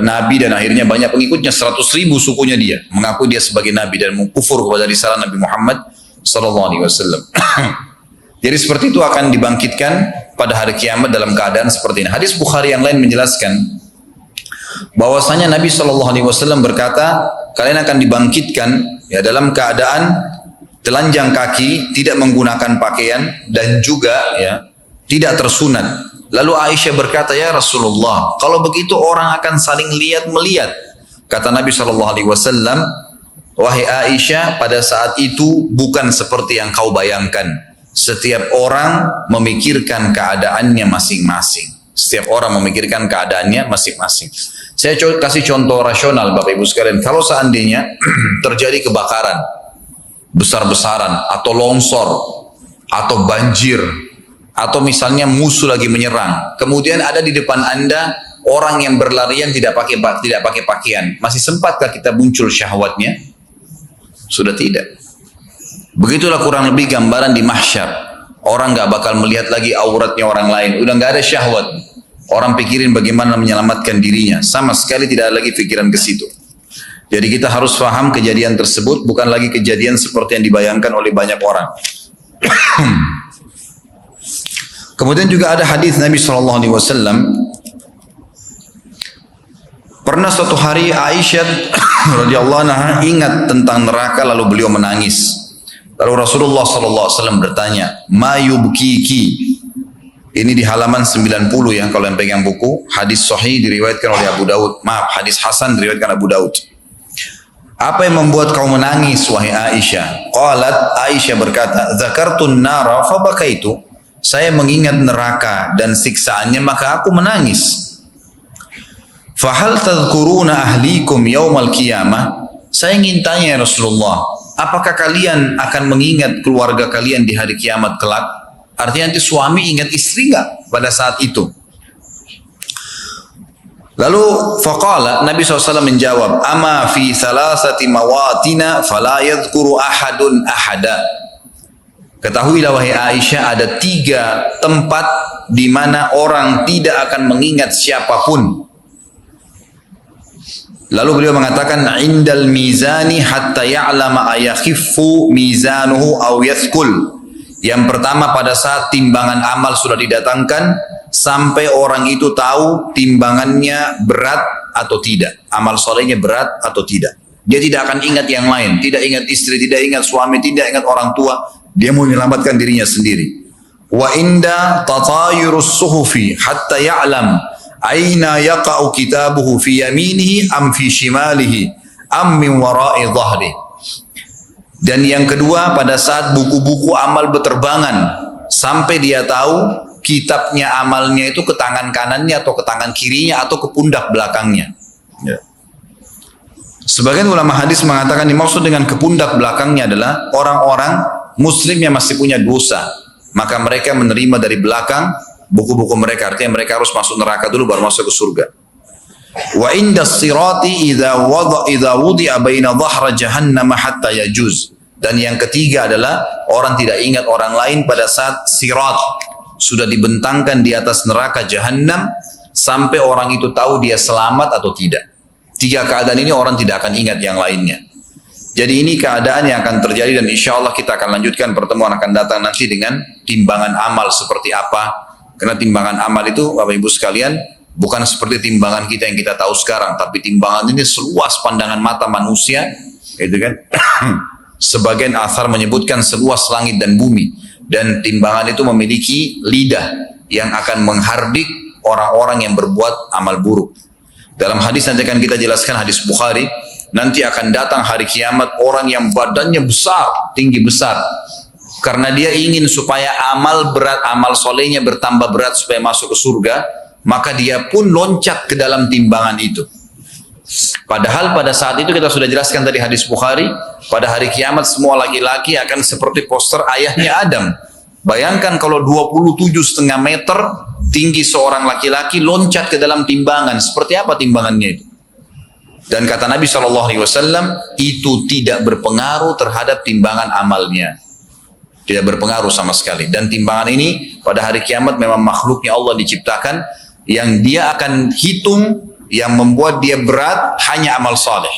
Nabi dan akhirnya banyak pengikutnya, 100.000 sukunya dia mengaku dia sebagai Nabi dan mengkufur kepada risalah Nabi Muhammad SAW. Jadi seperti itu akan dibangkitkan pada hari kiamat dalam keadaan seperti ini. Hadis Bukhari yang lain menjelaskan bahwasanya Nabi SAW berkata, kalian akan dibangkitkan ya dalam keadaan telanjang kaki, tidak menggunakan pakaian, dan juga ya tidak tersunat. Lalu Aisyah berkata, ya Rasulullah, kalau begitu orang akan saling lihat-melihat. Kata Nabi SAW, wahai Aisyah, pada saat itu bukan seperti yang kau bayangkan. Setiap orang memikirkan keadaannya masing-masing. Setiap orang memikirkan keadaannya masing-masing. Saya kasih contoh rasional Bapak Ibu sekalian. Kalau seandainya terjadi kebakaran besar-besaran, atau longsor, atau banjir, atau misalnya musuh lagi menyerang, kemudian ada di depan Anda orang yang berlarian tidak pakai pakaian, masih sempatkah kita muncul syahwatnya? Sudah tidak. Begitulah kurang lebih gambaran di mahsyar. Orang nggak bakal melihat lagi auratnya orang lain, udah nggak ada syahwat. Orang pikirin bagaimana menyelamatkan dirinya, sama sekali tidak ada lagi pikiran ke situ. Jadi kita harus paham kejadian tersebut bukan lagi kejadian seperti yang dibayangkan oleh banyak orang. Kemudian juga ada hadis Nabi SAW. Pernah suatu hari Aisyah radhiyallahu anha ingat tentang neraka, lalu beliau menangis. Lalu Rasulullah SAW bertanya, ma yubkiki? Ini di halaman 90 ya, kalau yang pegang buku. Hadis sahih diriwayatkan oleh Abu Daud. Maaf, hadis hasan diriwayatkan Abu Daud. Apa yang membuat kau menangis wahai Aisyah? Qalat, Aisyah berkata, zakartun nara fabakaitu. Saya mengingat neraka dan siksaannya maka aku menangis. Fahal tadhkuruna ahlikum yaumal qiyamah? Saya ingin tanya ya Rasulullah, apakah kalian akan mengingat keluarga kalian di hari kiamat kelak? Artinya nanti suami ingat istri nggak pada saat itu? Lalu faqala, Nabi SAW menjawab, ama fi thalathati mawatina fala yadhkuru ahadun ahada. Ketahuilah wahai Aisyah, ada 3 tempat di mana orang tidak akan mengingat siapapun. Lalu beliau mengatakan, indal mizani hatta ya'lama ayakhiffu mizanuhu aw yathqul. Yang pertama, pada saat timbangan amal sudah didatangkan, sampai orang itu tahu timbangannya berat atau tidak, amal solehnya berat atau tidak. Dia tidak akan ingat yang lain, tidak ingat istri, tidak ingat suami, tidak ingat orang tua. Dia mau menyelamatkan dirinya sendiri. Wa inda tatayurus suhufi hatta ya'lam aina yaqa'u kitabuhu fi yaminihi am fi shimalihi am min wara'i dhahri. Dan yang kedua, pada saat buku-buku amal berterbangan, sampai dia tahu kitabnya amalnya itu ke tangan kanannya atau ke tangan kirinya atau ke pundak belakangnya. Ya. Sebagian ulama hadis mengatakan dimaksud dengan ke pundak belakangnya adalah orang-orang muslim yang masih punya dosa, maka mereka menerima dari belakang buku-buku mereka, artinya mereka harus masuk neraka dulu baru masuk ke surga. Wa inda sirati idza wudi'a baina dhahra jahannam hatta yajuz. Dan yang ketiga adalah orang tidak ingat orang lain pada saat sirat sudah dibentangkan di atas neraka jahannam sampai orang itu tahu dia selamat atau tidak. 3 keadaan ini orang tidak akan ingat yang lainnya. Jadi ini keadaan yang akan terjadi, dan insya Allah kita akan lanjutkan pertemuan akan datang nanti dengan timbangan amal seperti apa. Karena timbangan amal itu Bapak Ibu sekalian bukan seperti timbangan kita yang kita tahu sekarang, tapi timbangan ini seluas pandangan mata manusia, gitu kan? Sebagian athar menyebutkan seluas langit dan bumi, dan timbangan itu memiliki lidah yang akan menghardik orang-orang yang berbuat amal buruk. Dalam hadis nanti akan kita jelaskan, hadis Bukhari, nanti akan datang hari kiamat orang yang badannya besar, tinggi besar, karena dia ingin supaya amal berat, amal solehnya bertambah berat supaya masuk ke surga, maka dia pun loncat ke dalam timbangan itu. Padahal pada saat itu kita sudah jelaskan tadi hadis Bukhari, pada hari kiamat semua laki-laki akan seperti poster ayahnya Adam. Bayangkan kalau 27,5 meter tinggi seorang laki-laki loncat ke dalam timbangan, seperti apa timbangannya itu? Dan kata Nabi SAW, itu tidak berpengaruh terhadap timbangan amalnya. Tidak berpengaruh sama sekali. Dan timbangan ini pada hari kiamat memang makhluknya Allah diciptakan, yang dia akan hitung, yang membuat dia berat hanya amal saleh.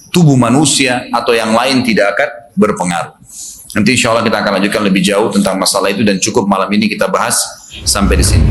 Tubuh manusia atau yang lain tidak akan berpengaruh. Nanti insya Allah kita akan lanjutkan lebih jauh tentang masalah itu, dan cukup malam ini kita bahas sampai di sini.